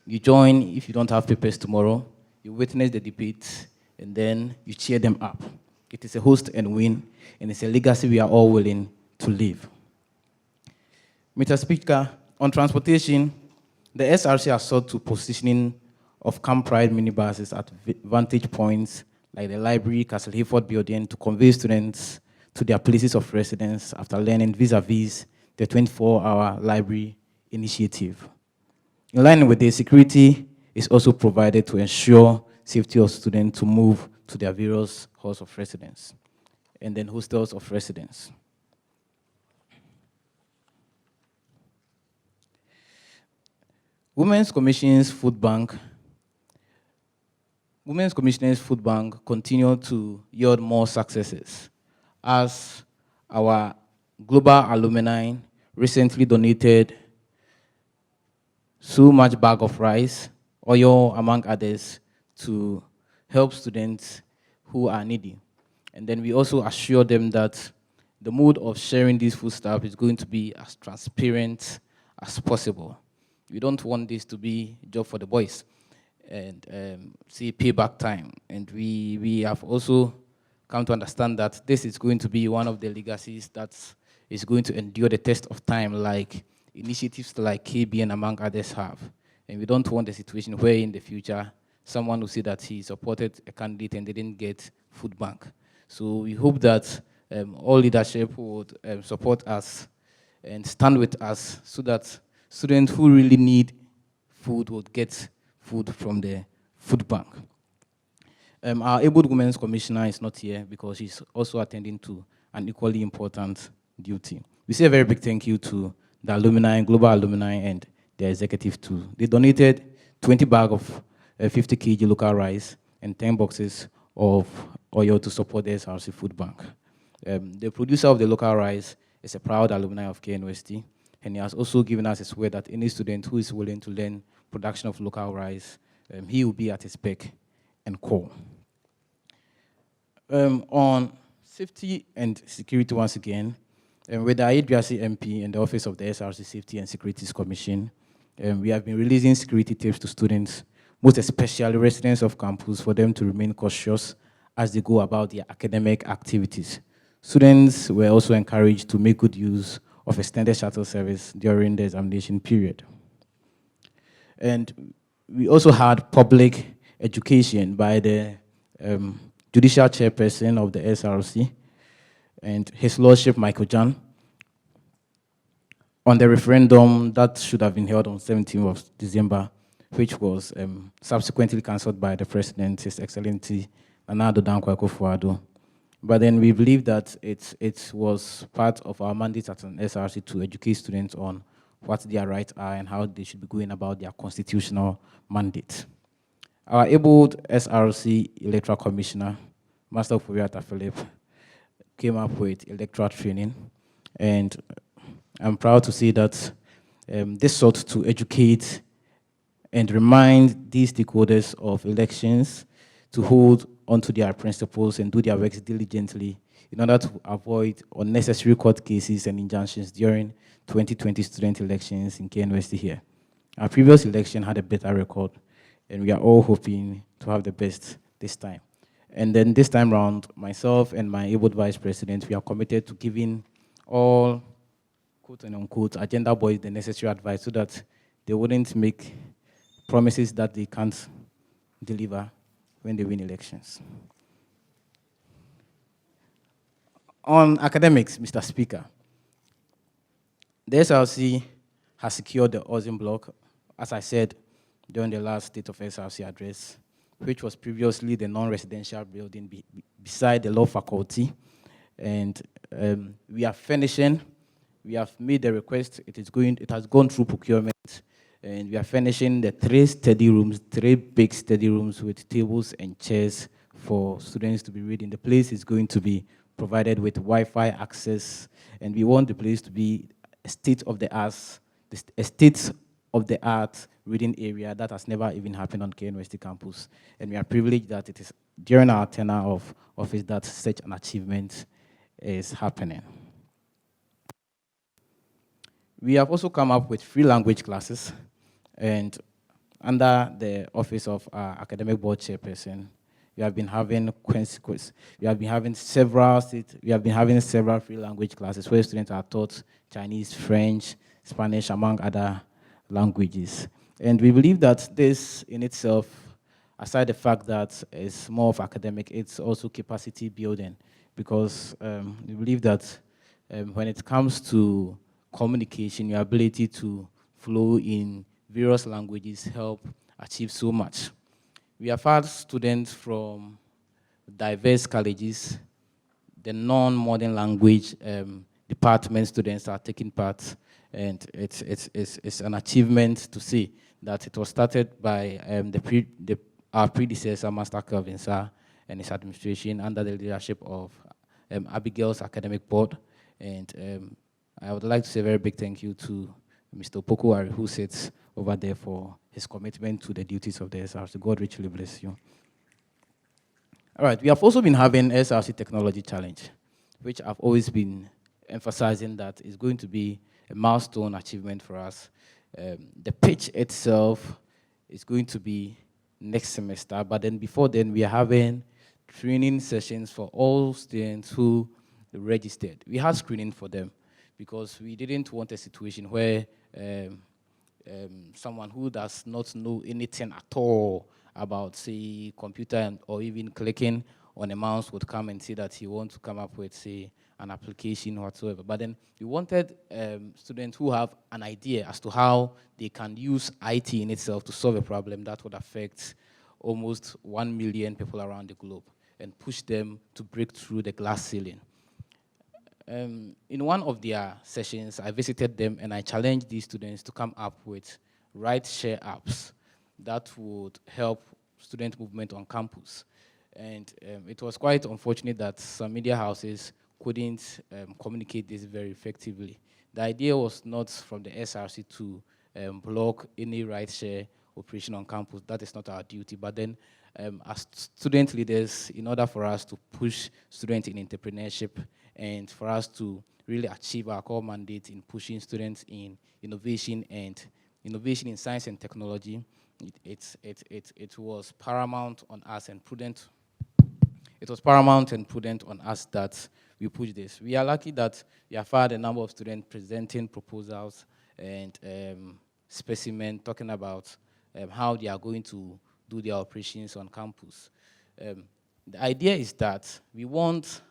You join if you don't have papers tomorrow. You witness the debate, and then you cheer them up. It is a host and win, and it's a legacy we are all willing to live. Mr. Speaker, on transportation, the SRC has sought to positioning of Camp Pride minibuses at vantage points like the library, Castle Hayford building to convey students to their places of residence after learning vis-a-vis the 24-hour library initiative. In line with this, security is also provided to ensure safety of students to move to their various halls of residence and then hostels of residence. Women's Commission's Food Bank continue to yield more successes as our global alumni recently donated so much bag of rice, oil, among others, to help students who are needy. And then we also assure them that the mode of sharing these foodstuffs is going to be as transparent as possible. We don't want this to be a job for the boys and see payback time. And we have also come to understand that this is going to be one of the legacies that is going to endure the test of time, like initiatives like KB and among others have. And we don't want a situation where in the future someone will say that he supported a candidate and they didn't get food bank. So we hope that all leadership would support us and stand with us so that students who really need food would get food from the food bank. Our Abled Women's Commissioner is not here because she's also attending to an equally important duty. We say a very big thank you to the alumni, global alumni, and their executive to. They donated 20 bags of 50 kg local rice and 10 boxes of oil to support the SRC food bank. The producer of the local rice is a proud alumni of KNUST, and he has also given us his word that any student who is willing to learn production of local rice, he will be at his beck and call. On safety and security once again, with the IDRC MP and the Office of the SRC Safety and Securities Commission, we have been releasing security tips to students, most especially residents of campus, for them to remain cautious as they go about their academic activities. Students were also encouraged to make good use of extended shuttle service during the examination period. And we also had public education by the judicial chairperson of the SRC and His Lordship Michael Jan on the referendum that should have been held on 17th of December, which was subsequently cancelled by the President, His Excellency Nana Addo Dankwa Akufo-Addo. But then we believe that it was part of our mandate at an SRC to educate students on what their rights are and how they should be going about their constitutional mandate. Our abled SRC Electoral Commissioner, Master of Furiata Philip, came up with electoral training, and I'm proud to say that this sought to educate and remind these stakeholders of elections to hold onto their principles and do their works diligently in order to avoid unnecessary court cases and injunctions during 2020 student elections in KNUST here. Our previous election had a better record, and we are all hoping to have the best this time. And then this time round, myself and my able Vice President, we are committed to giving all, quote and unquote, agenda boys the necessary advice so that they wouldn't make promises that they can't deliver when they win elections. On academics, Mr. Speaker, the SRC has secured the housing block, as I said during the last State of SRC address, which was previously the non-residential building beside the law faculty. And we are finishing. We have made the request. It has gone through procurement. And we are finishing the 3 big study rooms with tables and chairs for students to be reading. The place is going to be provided with Wi-Fi access, and we want the place to be a state-of-the-art reading area that has never even happened on KNUST campus. And we are privileged that it is during our tenure of office that such an achievement is happening. We have also come up with free language classes, and under the office of our academic board chairperson, we have been having several free language classes where students are taught Chinese, French, Spanish, among other languages. And we believe that this in itself, aside the fact that it's more of academic, it's also capacity building, because we believe that when it comes to communication, your ability to flow in various languages help achieve so much. We have had students from diverse colleges. The non-modern language department students are taking part, and it's an achievement to see that it was started by our predecessor, Master Kelvin Sir, and his administration under the leadership of Abigail's academic board. And I would like to say a very big thank you to Mr. Opoku-Ari, who sits over there, for his commitment to the duties of the SRC. God richly bless you. All right, we have also been having SRC Technology Challenge, which I've always been emphasizing that is going to be a milestone achievement for us. The pitch itself is going to be next semester, but then before then, we are having training sessions for all students who registered. We had screening for them because we didn't want a situation where someone who does not know anything at all about, say, computer or even clicking on a mouse would come and say that he wants to come up with, say, an application or whatsoever. But then we wanted students who have an idea as to how they can use IT in itself to solve a problem that would affect almost 1 million people around the globe and push them to break through the glass ceiling. In one of their sessions, I visited them and I challenged these students to come up with ride-share apps that would help student movement on campus. And it was quite unfortunate that some media houses couldn't communicate this very effectively. The idea was not from the SRC to block any ride-share operation on campus. That is not our duty. But then as student leaders, in order for us to push students in entrepreneurship and for us to really achieve our core mandate in pushing students in innovation and innovation in science and technology, it was paramount on us and prudent. It was paramount and prudent on us that we push this. We are lucky that we have had a number of students presenting proposals and specimens talking about how they are going to do their operations on campus. The idea is that we want,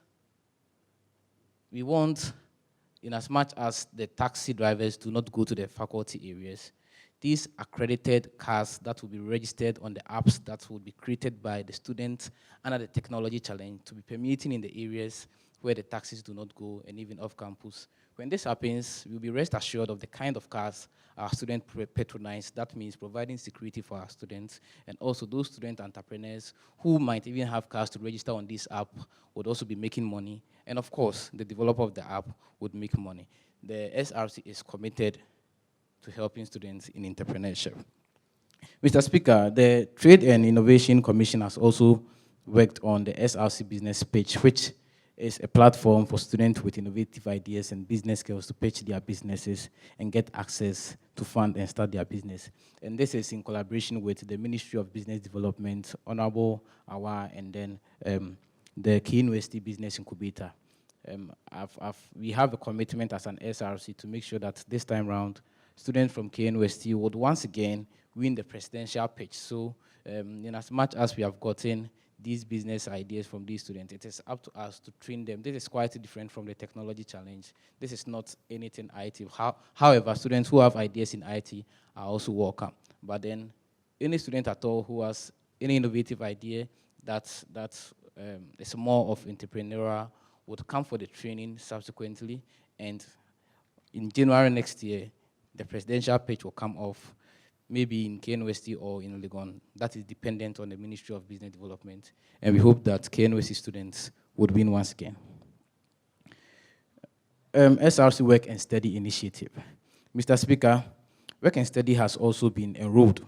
in as much as the taxi drivers do not go to the faculty areas, these accredited cars that will be registered on the apps that will be created by the students under the technology challenge to be permitting in the areas where the taxis do not go and even off campus. When this happens, we'll be rest assured of the kind of cars our students patronize. That means providing security for our students, and also those student entrepreneurs who might even have cars to register on this app would also be making money. And of course, the developer of the app would make money. The SRC is committed to helping students in entrepreneurship. Mr. Speaker, the Trade and Innovation Commission has also worked on the SRC Business Pitch, which is a platform for students with innovative ideas and business skills to pitch their businesses and get access to fund and start their business. And this is in collaboration with the Ministry of Business Development, Honorable Awa, and then the KUMASI Business Incubator. We have a commitment as an SRC to make sure that this time round, students from KUMASI would once again win the presidential pitch. So in as much as we have gotten these business ideas from these students, it is up to us to train them. This is quite different from the technology challenge. This is not anything IT. However, students who have ideas in IT are also welcome. But then any student at all who has any innovative idea that is more of entrepreneurial would come for the training subsequently. And in January next year, the presidential pitch will come off, maybe in KUMASI or in Legon. That is dependent on the Ministry of Business Development. And we hope that KUMASI students would win once again. SRC Work and Study Initiative. Mr. Speaker, Work and Study has also been enrolled,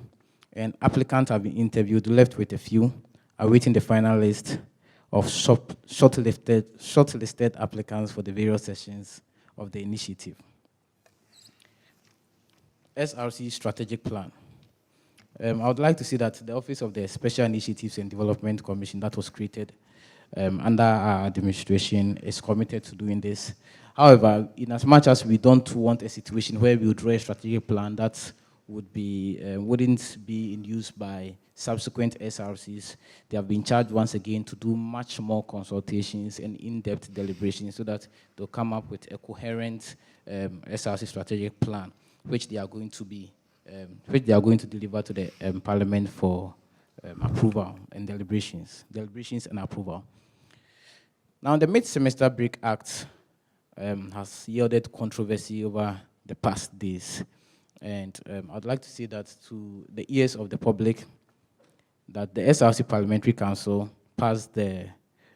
and applicants have been interviewed, left with a few, awaiting the final list of shortlisted applicants for the various sessions of the initiative. SRC Strategic Plan. I would like to see that the Office of the Special Initiatives and Development Commission that was created under our administration is committed to doing this. However, in as much as we don't want a situation where we would draw a strategic plan that would be, wouldn't be in use by subsequent SRCs, they have been charged once again to do much more consultations and in-depth deliberations so that they'll come up with a coherent SRC strategic plan, which they are going to deliver to the Parliament for approval and deliberations and approval. Now, the Mid-Semester Break Act has yielded controversy over the past days, and I'd like to say that to the ears of the public, that the SRC Parliamentary Council passed the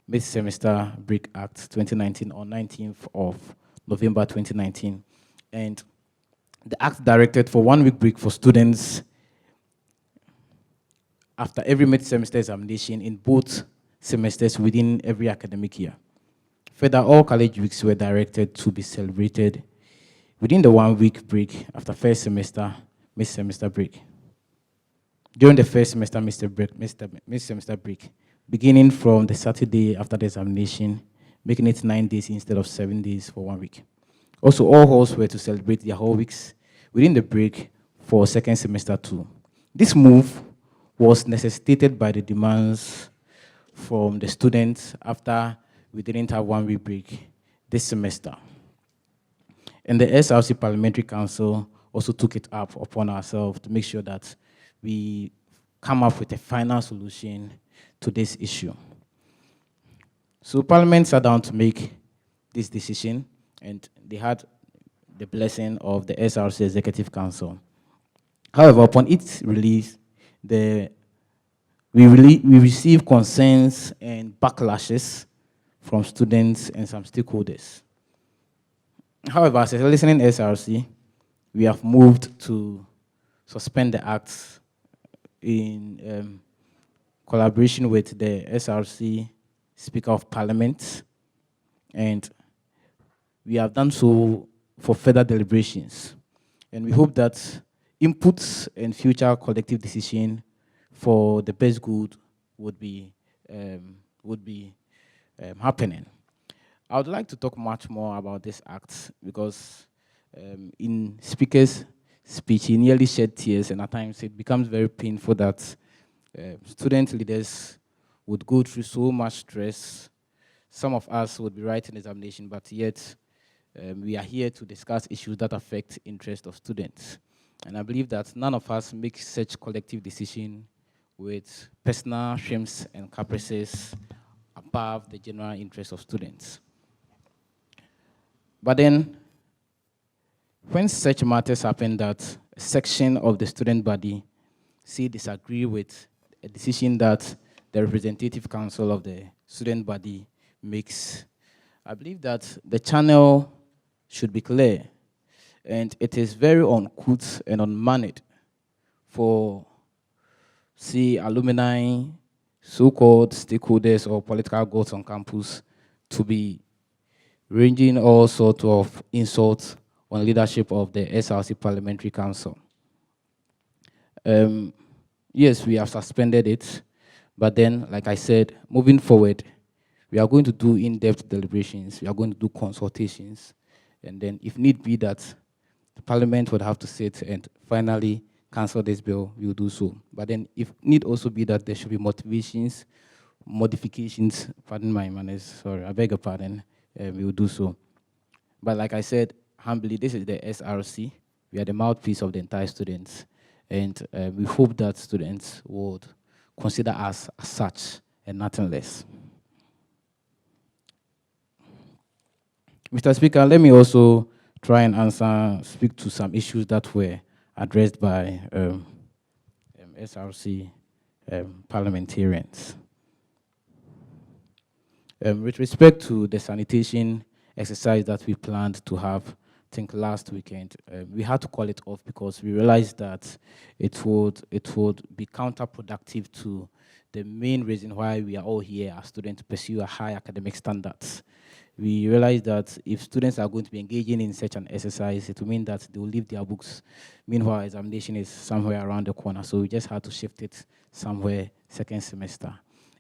Mid-Semester Break Act 2019 on 19th of November 2019, and the act directed for 1 week break for students after every mid-semester examination in both semesters within every academic year. Further, all college weeks were directed to be celebrated within the 1 week break after first semester mid-semester break. During the first semester mid-semester break, beginning from the Saturday after the examination, making it 9 days instead of 7 days for 1 week. Also, all halls were to celebrate their whole weeks within the break for second semester too. This move was necessitated by the demands from the students after we didn't have 1 week break this semester. And the SRC Parliamentary Council also took it up upon ourselves to make sure that we come up with a final solution to this issue. So Parliament sat down to make this decision, and they had the blessing of the SRC Executive Council. However, upon its release, we received concerns and backlashes from students and some stakeholders. However, as a listening SRC, we have moved to suspend the acts in collaboration with the SRC Speaker of Parliament, and we have done so for further deliberations. And we hope that inputs and future collective decision for the best good would be happening. I would like to talk much more about this act because in Speaker's speech, he nearly shed tears, and at times it becomes very painful that student leaders would go through so much stress. Some of us would be writing examination, but yet we are here to discuss issues that affect interest of students. And I believe that none of us makes such collective decision with personal whims and caprices above the general interest of students. But then, when such matters happen that a section of the student body disagree with a decision that the representative council of the student body makes, I believe that the channel should be clear, and it is very uncouth and unmannered for, alumni, so-called stakeholders or political gods on campus to be ranging all sorts of insults on leadership of the SRC Parliamentary Council. Yes, we have suspended it, but then, like I said, moving forward, we are going to do in-depth deliberations, we are going to do consultations, and then if need be that the Parliament would have to sit and finally cancel this bill, we will do so. But then if need also be that there should be modifications, pardon my manners, sorry, I beg your pardon, we will do so. But like I said, humbly, this is the SRC. We are the mouthpiece of the entire students. And we hope that students would consider us as such and nothing less. Mr. Speaker, let me also try and speak to some issues that were addressed by SRC parliamentarians. With respect to the sanitation exercise that we planned to have, I think last weekend, we had to call it off because we realized that it would be counterproductive to the main reason why we are all here as students to pursue a high academic standards. We realized that if students are going to be engaging in such an exercise, it will mean that they will leave their books. Meanwhile, examination is somewhere around the corner, so we just had to shift it somewhere second semester.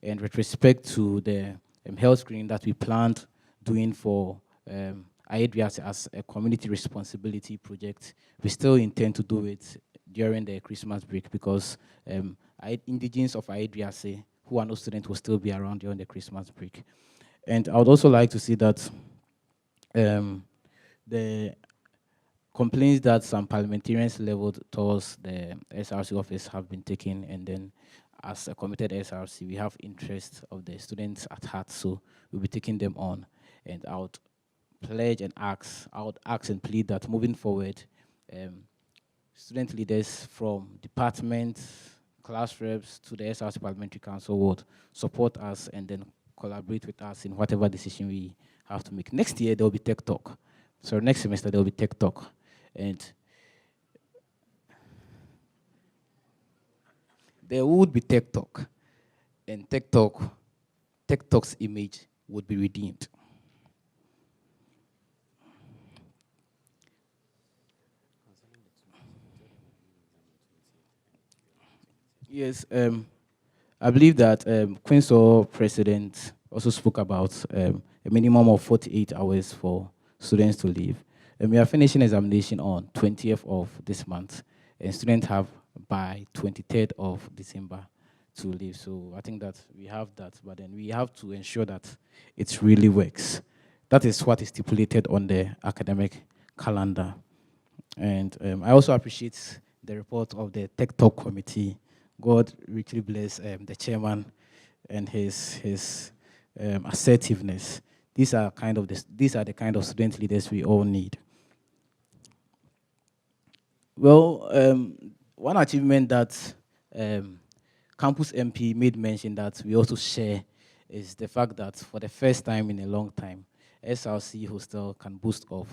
And with respect to the health screening that we planned doing for IDRS as a community responsibility project, we still intend to do it during the Christmas break because indigenes of IDRS who are no students will still be around during the Christmas break. And I would also like to see that the complaints that some parliamentarians leveled towards the SRC office have been taken, and then as a committed SRC, we have interest of the students at heart, so we'll be taking them on. And I would pledge and ask and plead that moving forward, student leaders from departments, class reps to the SRC Parliamentary Council would support us and then collaborate with us in whatever decision we have to make. Next year, there will be Tech Talk. So next semester, there will be Tech Talk. And there would be Tech Talk. And Tech Talk's image would be redeemed. Yes, I believe that Queen's president also spoke about a minimum of 48 hours for students to leave. And we are finishing examination on 20th of this month, and students have by 23rd of December to leave. So I think that we have that, but then we have to ensure that it really works. That is what is stipulated on the academic calendar. And I also appreciate the report of the Tech Talk Committee. God richly bless the chairman and his assertiveness. These are the kind of student leaders we all need. Well, one achievement that Campus MP made mention that we also share is the fact that for the first time in a long time, SRC hostel can boast of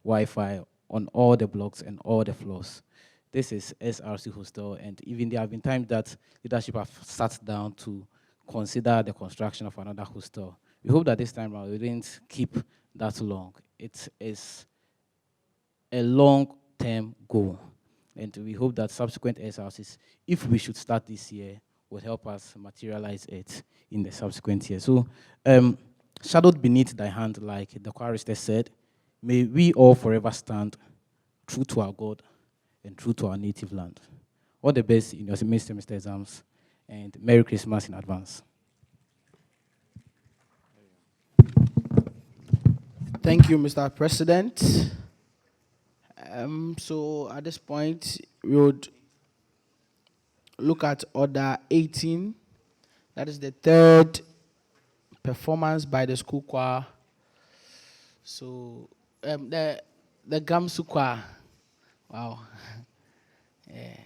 Wi-Fi on all the blocks and all the floors. This is SRC hostel, and even there have been times that leadership have sat down to consider the construction of another hostel. We hope that this time around we didn't keep that long. It is a long-term goal, and we hope that subsequent SRCs, if we should start this year, will help us materialize it in the subsequent year. So, shadowed beneath thy hand, like the chorister said, may we all forever stand true to our God and true to our native land. All the best in your semester exams, and Merry Christmas in advance. Thank you, Mr. President. So at this point, we would look at Order 18. That is the third performance by the school choir. So the Gamsu choir. Wow. Yeah.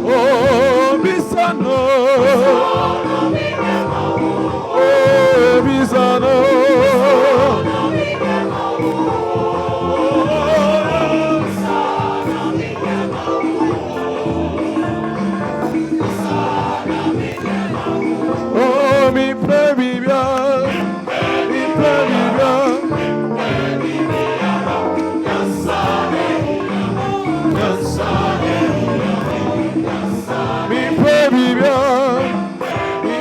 Oh, Bisano. Oh, Bisano. Oh, mi prebibia, mi prebibia. Mi prebibia, mi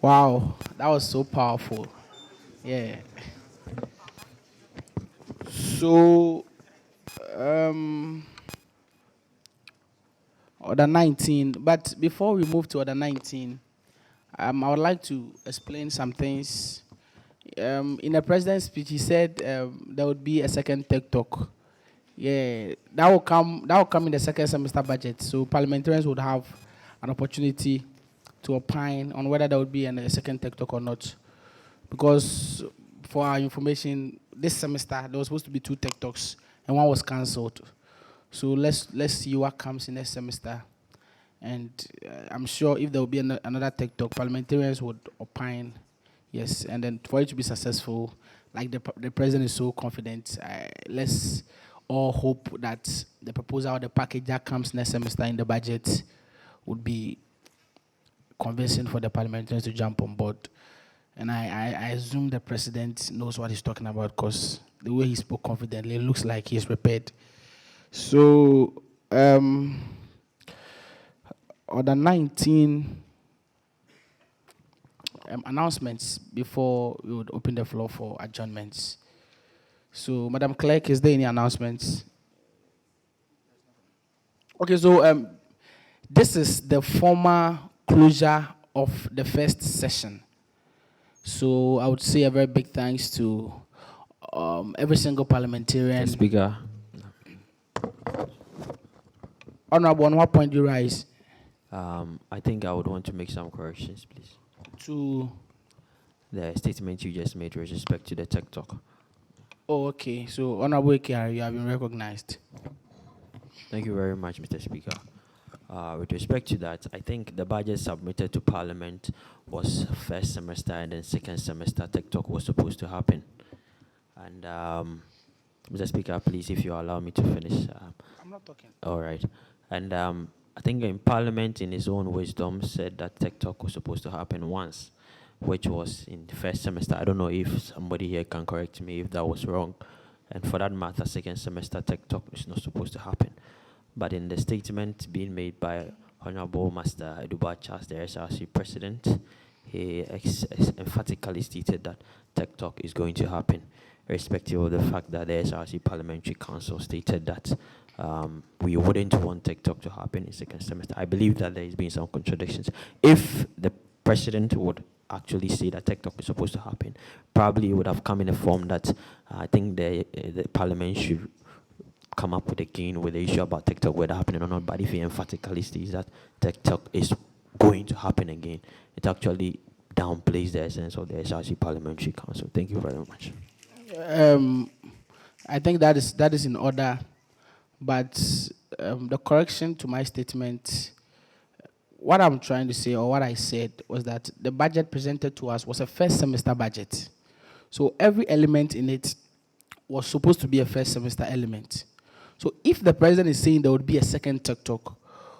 Wow, that was so powerful. Yeah. So, order 19. But before we move to order 19, I would like to explain some things. In the president's speech, he said there would be a second tech talk. Yeah, that will come in the second semester budget. So parliamentarians would have an opportunity to opine on whether there would be a second tech talk or not. Because for our information, this semester there was supposed to be 2 tech talks and one was cancelled. So let's see what comes in next semester. And I'm sure if there will be another tech talk, parliamentarians would opine. Yes, and then for it to be successful, like the president is so confident, let's all hope that the proposal or the package that comes next semester in the budget would be convincing for the parliamentarians to jump on board. And I assume the president knows what he's talking about because the way he spoke confidently, it looks like he's prepared. So, order 19, announcements before we would open the floor for adjournments. So, Madam Clerk, is there any announcements? Okay, so this is the formal closure of the first session. So I would say a very big thanks to every single parliamentarian. Speaker. Honorable, on what point do you rise? I think I would want to make some corrections, please. To the statement you just made with respect to the tech talk. Oh, okay. So, Honorable AKR, you have been recognized. Thank you very much, Mr. Speaker. With respect to that, I think the budget submitted to Parliament was first semester and then second semester tech talk was supposed to happen. And Mr. Speaker, please, if you allow me to finish. I'm not talking. All right. And I think in Parliament, in his own wisdom, said that tech talk was supposed to happen once, which was in the first semester. I don't know if somebody here can correct me if that was wrong. And for that matter, second semester tech talk is not supposed to happen. But in the statement being made by Honorable Master Edubachas, the SRC president, he emphatically stated that Tech Talk is going to happen, irrespective of the fact that the SRC Parliamentary Council stated that we wouldn't want Tech Talk to happen in second semester. I believe that there has been some contradictions. If the president would actually say that Tech Talk is supposed to happen, probably it would have come in a form that I think the Parliament should come up with again with the issue about Tech Talk, whether happening or not. But if he emphatically states that Tech Talk is going to happen again, it actually downplays the essence of the SRC Parliamentary Council. Thank you very much. I think that is in order, but the correction to my statement, what I'm trying to say, or what I said, was that the budget presented to us was a first semester budget. So every element in it was supposed to be a first semester element. So if the president is saying there would be a second Tech Talk,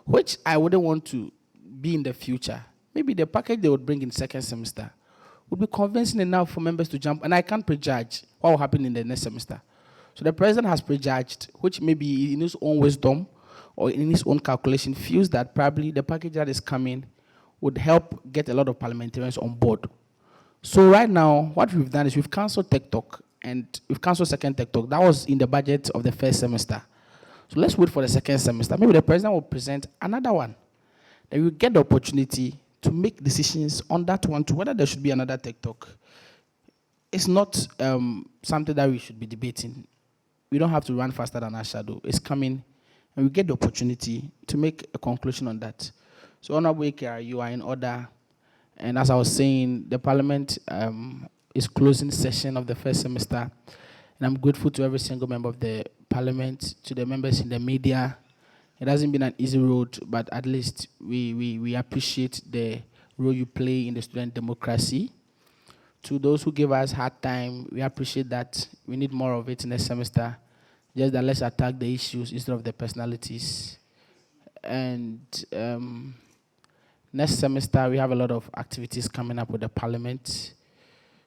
which I wouldn't want to be in the future, maybe the package they would bring in second semester would be convincing enough for members to jump, and I can't prejudge what will happen in the next semester. So the president has prejudged, which maybe in his own wisdom or in his own calculation feels that probably the package that is coming would help get a lot of parliamentarians on board. So right now, what we've done is we've cancelled Tech Talk and we've cancelled second Tech Talk. That was in the budget of the first semester. So let's wait for the second semester. Maybe the president will present another one. Then we'll get the opportunity to make decisions on that one too, whether there should be another Tech Talk. It's not something that we should be debating. We don't have to run faster than our shadow. It's coming, and we get the opportunity to make a conclusion on that. So, Honorable AKR, you are in order. And as I was saying, the Parliament is closing session of the first semester. And I'm grateful to every single member of the Parliament, to the members in the media. It hasn't been an easy road, but at least we appreciate the role you play in the student democracy. To those who give us hard time, we appreciate that. We need more of it next semester. Just that let's attack the issues instead of the personalities. And next semester, we have a lot of activities coming up with the Parliament.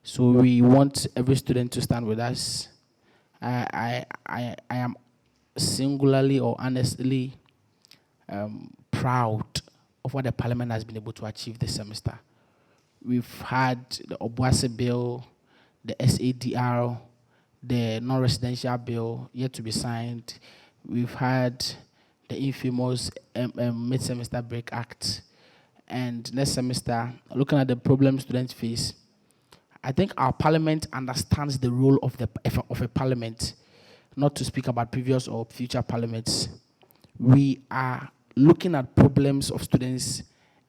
So we want every student to stand with us. I am singularly or honestly proud of what the Parliament has been able to achieve this semester. We've had the Obuasi bill, the SADR, the non-residential bill yet to be signed. We've had the infamous Mid-Semester Break Act. And next semester, looking at the problems students face, I think our Parliament understands the role of a Parliament, not to speak about previous or future Parliaments. We are looking at problems of students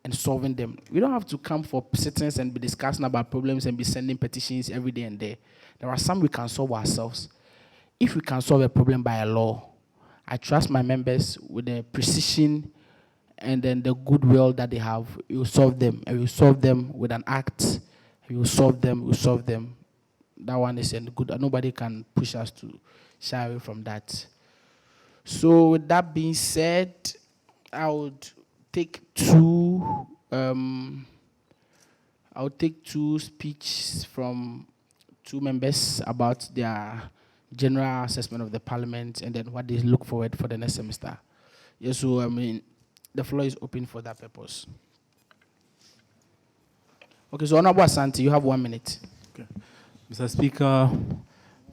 and solving them. We don't have to come for sittings and be discussing about problems and be sending petitions every day and there. There are some we can solve ourselves. If we can solve a problem by a law, I trust my members with the precision and then the goodwill that they have. We will solve them, and we will solve them with an act. We will solve them, we will solve them. That one is good. Nobody can push us to shy away from that. So with that being said, I would take two speeches from two members about their general assessment of the Parliament and then what they look forward for the next semester. Yes, so I mean, the floor is open for that purpose. Okay, so Honorable Asante, you have 1 minute. Okay. Mr. Speaker,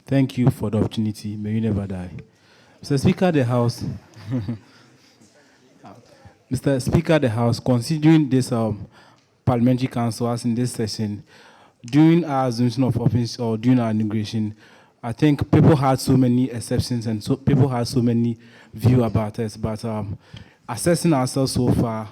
thank you for the opportunity. May you never die. Mr. Speaker of the House, Mr. Speaker of the House, considering this Parliamentary Council as in this session, during our assumption of office or during our inauguration, I think people had so many exceptions and so people had so many views about us, but assessing ourselves so far,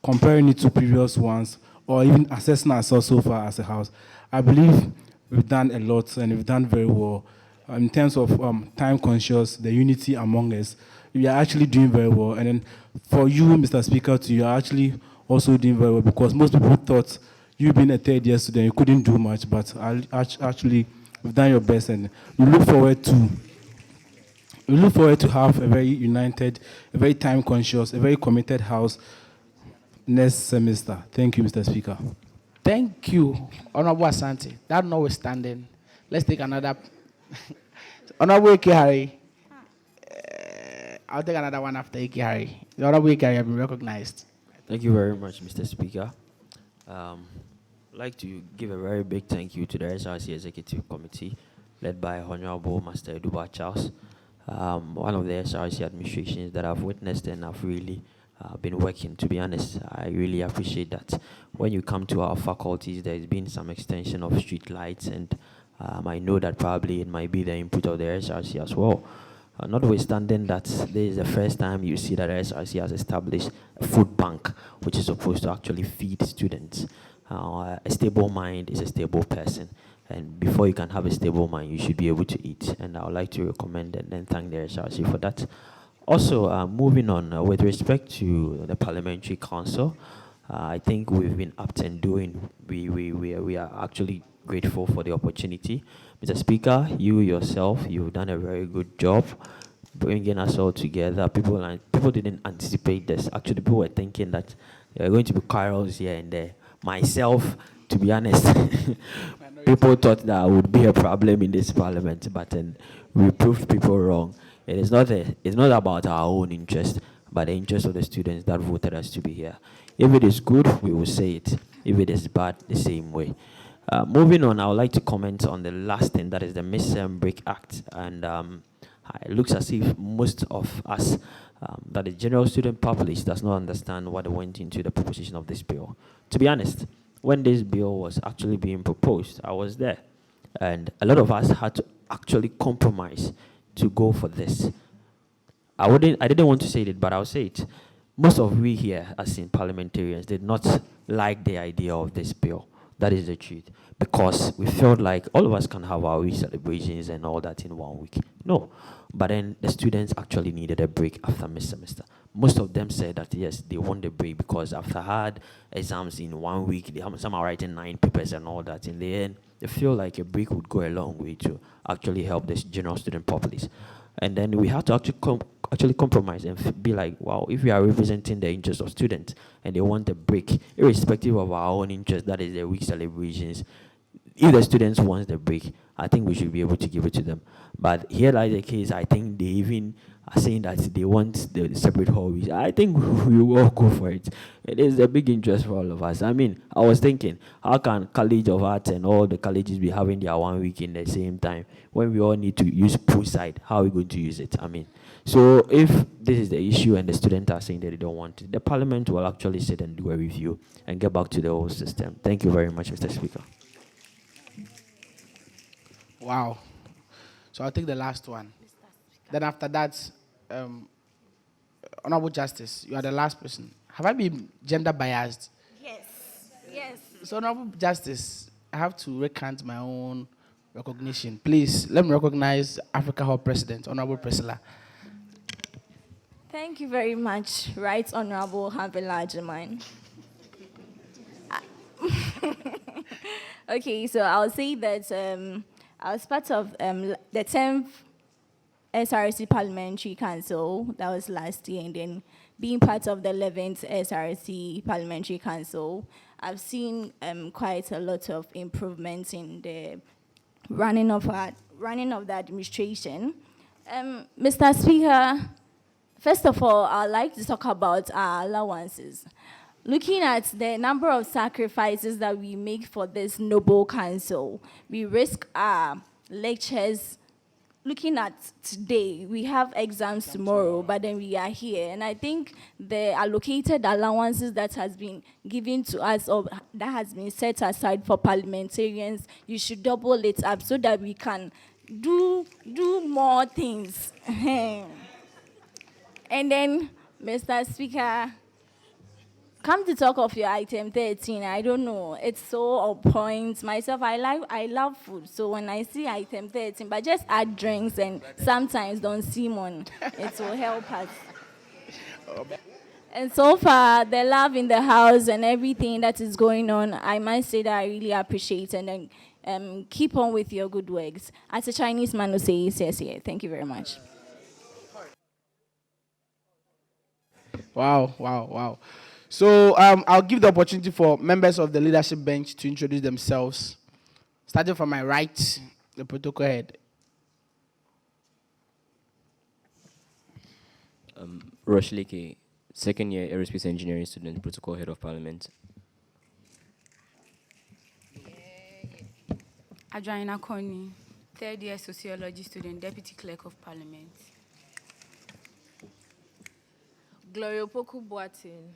comparing it to previous ones, or even assessing ourselves so far as a house, I believe we've done a lot and we've done very well. In terms of time conscious, the unity among us, we are actually doing very well. And then for you, Mr. Speaker, you are actually also doing very well, because most people thought you being a third year student, you couldn't do much, but actually you've done your best, and we look forward to have a very united, a very time conscious, a very committed house next semester. Thank you, Mr. Speaker. Thank you, Honorable Asante. That notwithstanding, let's take another. Honorable Ikehari. I'll take another one after Ikehari. The Honorable Ikehari have been recognized. Thank you very much, Mr. Speaker. I'd like to give a very big thank you to the SRC Executive Committee, led by Honorable Master Eduba Charles, one of the SRC administrations that I've witnessed and I've really been working. To be honest, I really appreciate that. When you come to our faculties, there's been some extension of street lights, and I know that probably it might be the input of the SRC as well. Notwithstanding that, this is the first time you see that the SRC has established a food bank, which is supposed to actually feed students. A stable mind is a stable person. And before you can have a stable mind, you should be able to eat. And I would like to recommend and thank the SRC for that. Also, moving on, with respect to the Parliamentary Council, I think we've been up and doing. We are actually grateful for the opportunity. Mr. Speaker, you yourself, you've done a very good job bringing us all together. People didn't anticipate this. Actually, people were thinking that there were going to be quarrels here and there. Myself, to be honest, people thought that would be a problem in this parliament, but we proved people wrong. It's not about our own interest, but the interest of the students that voted us to be here. If it is good, we will say it. If it is bad, the same way. Moving on, I would like to comment on the last thing, that is the Midterm Break Act. And it looks as if most of us, that the general student populace does not understand what went into the proposition of this bill. To be honest, when this bill was actually being proposed, I was there. And a lot of us had to actually compromise to go for this. I didn't want to say it, but I'll say it. Most of we here, as in parliamentarians, did not like the idea of this bill. That is the truth. Because we felt like all of us can have our week celebrations and all that in 1 week. No. But then the students actually needed a break after mid-semester. Most of them said that, yes, they want a break because after hard exams in 1 week, some are writing 9 papers and all that. In the end, they feel like a break would go a long way to actually help the general student populace. And then we have to actually compromise and be like, wow, if we are representing the interests of students and they want a break, irrespective of our own interest, that is their week celebrations, if the students want the break, I think we should be able to give it to them. But here lies the case, I think they even are saying that they want the separate hallways. I think we will all go for it. It is a big interest for all of us. I mean, I was thinking, how can College of Arts and all the colleges be having their 1 week in the same time when we all need to use poolside? How are we going to use it? I mean, so if this is the issue and the students are saying that they don't want it, the parliament will actually sit and do a review and get back to the whole system. Thank you very much, Mr. Speaker. Wow. So I'll take the last one. Then after that, Honorable Justice, you are the last person. Have I been gender biased? Yes. Yes. So Honorable Justice, I have to recant my own recognition. Please, let me recognize Africa Hall President, Honorable Priscilla. Thank you very much, Right Honorable Have a larger mind. Okay, so I'll say that I was part of the 10th SRC Parliamentary Council, that was last year, and then being part of the 11th SRC Parliamentary Council, I've seen quite a lot of improvements in the running of the administration. Mr. Speaker, first of all, I'd like to talk about our allowances. Looking at the number of sacrifices that we make for this noble council, we risk our lectures. Looking at today, we have exams tomorrow, but then we are here. And I think the allocated allowances that has been given to us or that has been set aside for parliamentarians, you should double it up so that we can do more things. And then, Mr. Speaker, come to talk of your item 13, I don't know, it's so on point. Myself, I love food, so when I see item 13, but just add drinks and sometimes don't see one, it will help us. And so far, the love in the house and everything that is going on, I must say that I really appreciate, and then keep on with your good works. As a Chinese man who says, yes, yeah. Thank you very much. Wow. So I'll give the opportunity for members of the leadership bench to introduce themselves. Starting from my right, the protocol head. Roshleke, second year aerospace engineering student, protocol head of parliament. Adjoina Koni, third year sociology student, deputy clerk of parliament. Gloria Poku Boatin,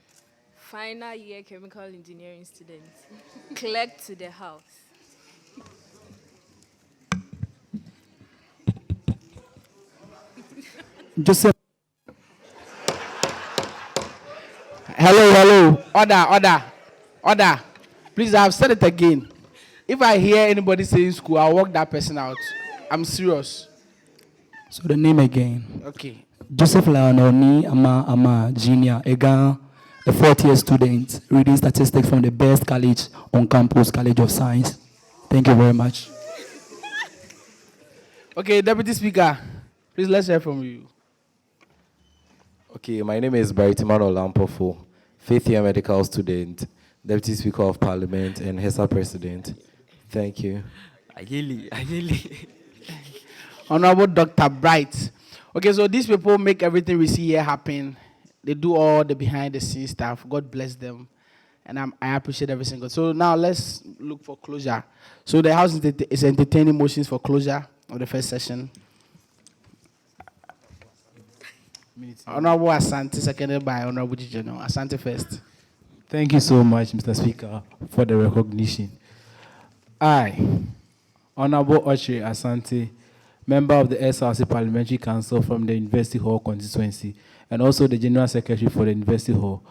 final year chemical engineering student, clerk to the house. Joseph. Hello. Order. Please, I've said it again. If I hear anybody saying school, I'll walk that person out. I'm serious. So the name again. Okay. Joseph Laononi Ama Junior, Egan, the fourth year student, reading statistics from the best college on campus, College of Science. Thank you very much. Okay, Deputy Speaker, please let's hear from you. Okay, my name is Baritiman Olampofo, fifth year medical student, Deputy Speaker of Parliament and HESA President. Thank you. Ayeli. Honorable Dr. Bright. Okay, so these people make everything we see here happen. They do all the behind the scenes stuff. God bless them. And I appreciate every single. So now let's look for closure. So the House is entertaining motions for closure of the first session. Honorable Asante, seconded by Honorable General. Asante first. Thank you so much, Mr. Speaker, for the recognition. I, Honorable Oche Asante, member of the SRC Parliamentary Council from the University Hall constituency, and also the General Secretary for the University Hall,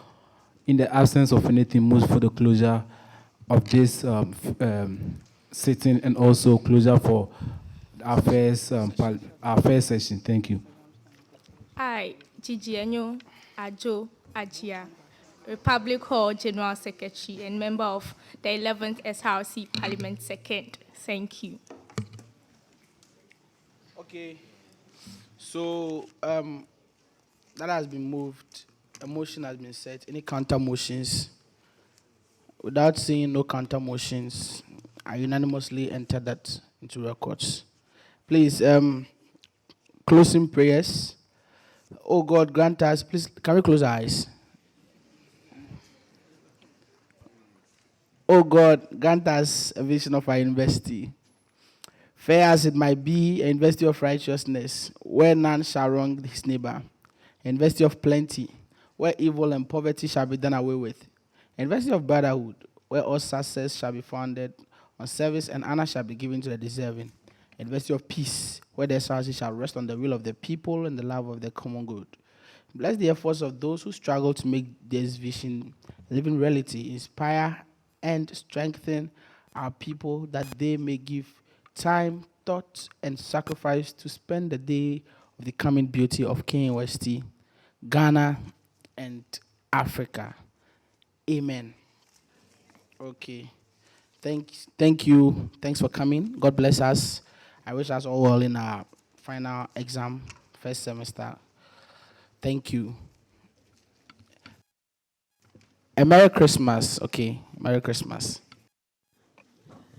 in the absence of anything, move for the closure of this sitting and also closure for our first session. Thank you. I, Gigi Enyo Ajo Ajia, Republic Hall General Secretary and member of the 11th SRC Parliament Second. Thank you. Okay. So that has been moved. A motion has been set. Any counter motions? Without seeing no counter motions, I unanimously enter that into records. Please, closing prayers. Oh God, grant us, please, can we close our eyes? Oh God, grant us a vision of our university. Fair as it might be, a university of righteousness, where none shall wrong his neighbor. A university of plenty, where evil and poverty shall be done away with. A university of brotherhood, where all success shall be founded on service and honor shall be given to the deserving. A university of peace, where the SRC shall rest on the will of the people and the love of the common good. Bless the efforts of those who struggle to make this vision a living reality. Inspire and strengthen our people that they may give time, thought, and sacrifice to spend the day of the coming beauty of KUMASI, Ghana, and Africa. Amen. Okay. Thank you. Thanks for coming. God bless us. I wish us all well in our final exam, first semester. Thank you. A Merry Christmas. Okay. Merry Christmas.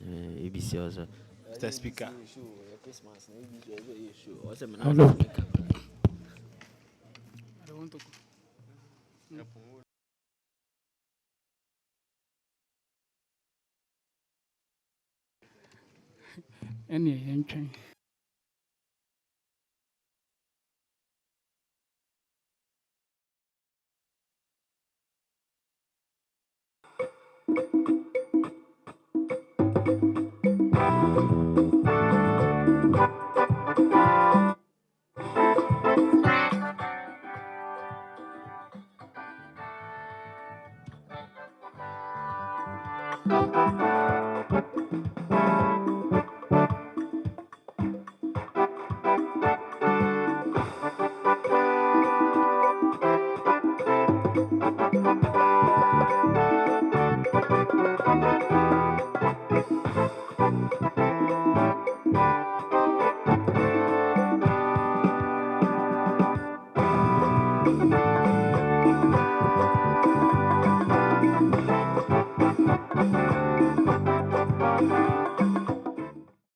ABC also. Mr. Speaker. Hello. I don't want to go. Any entry.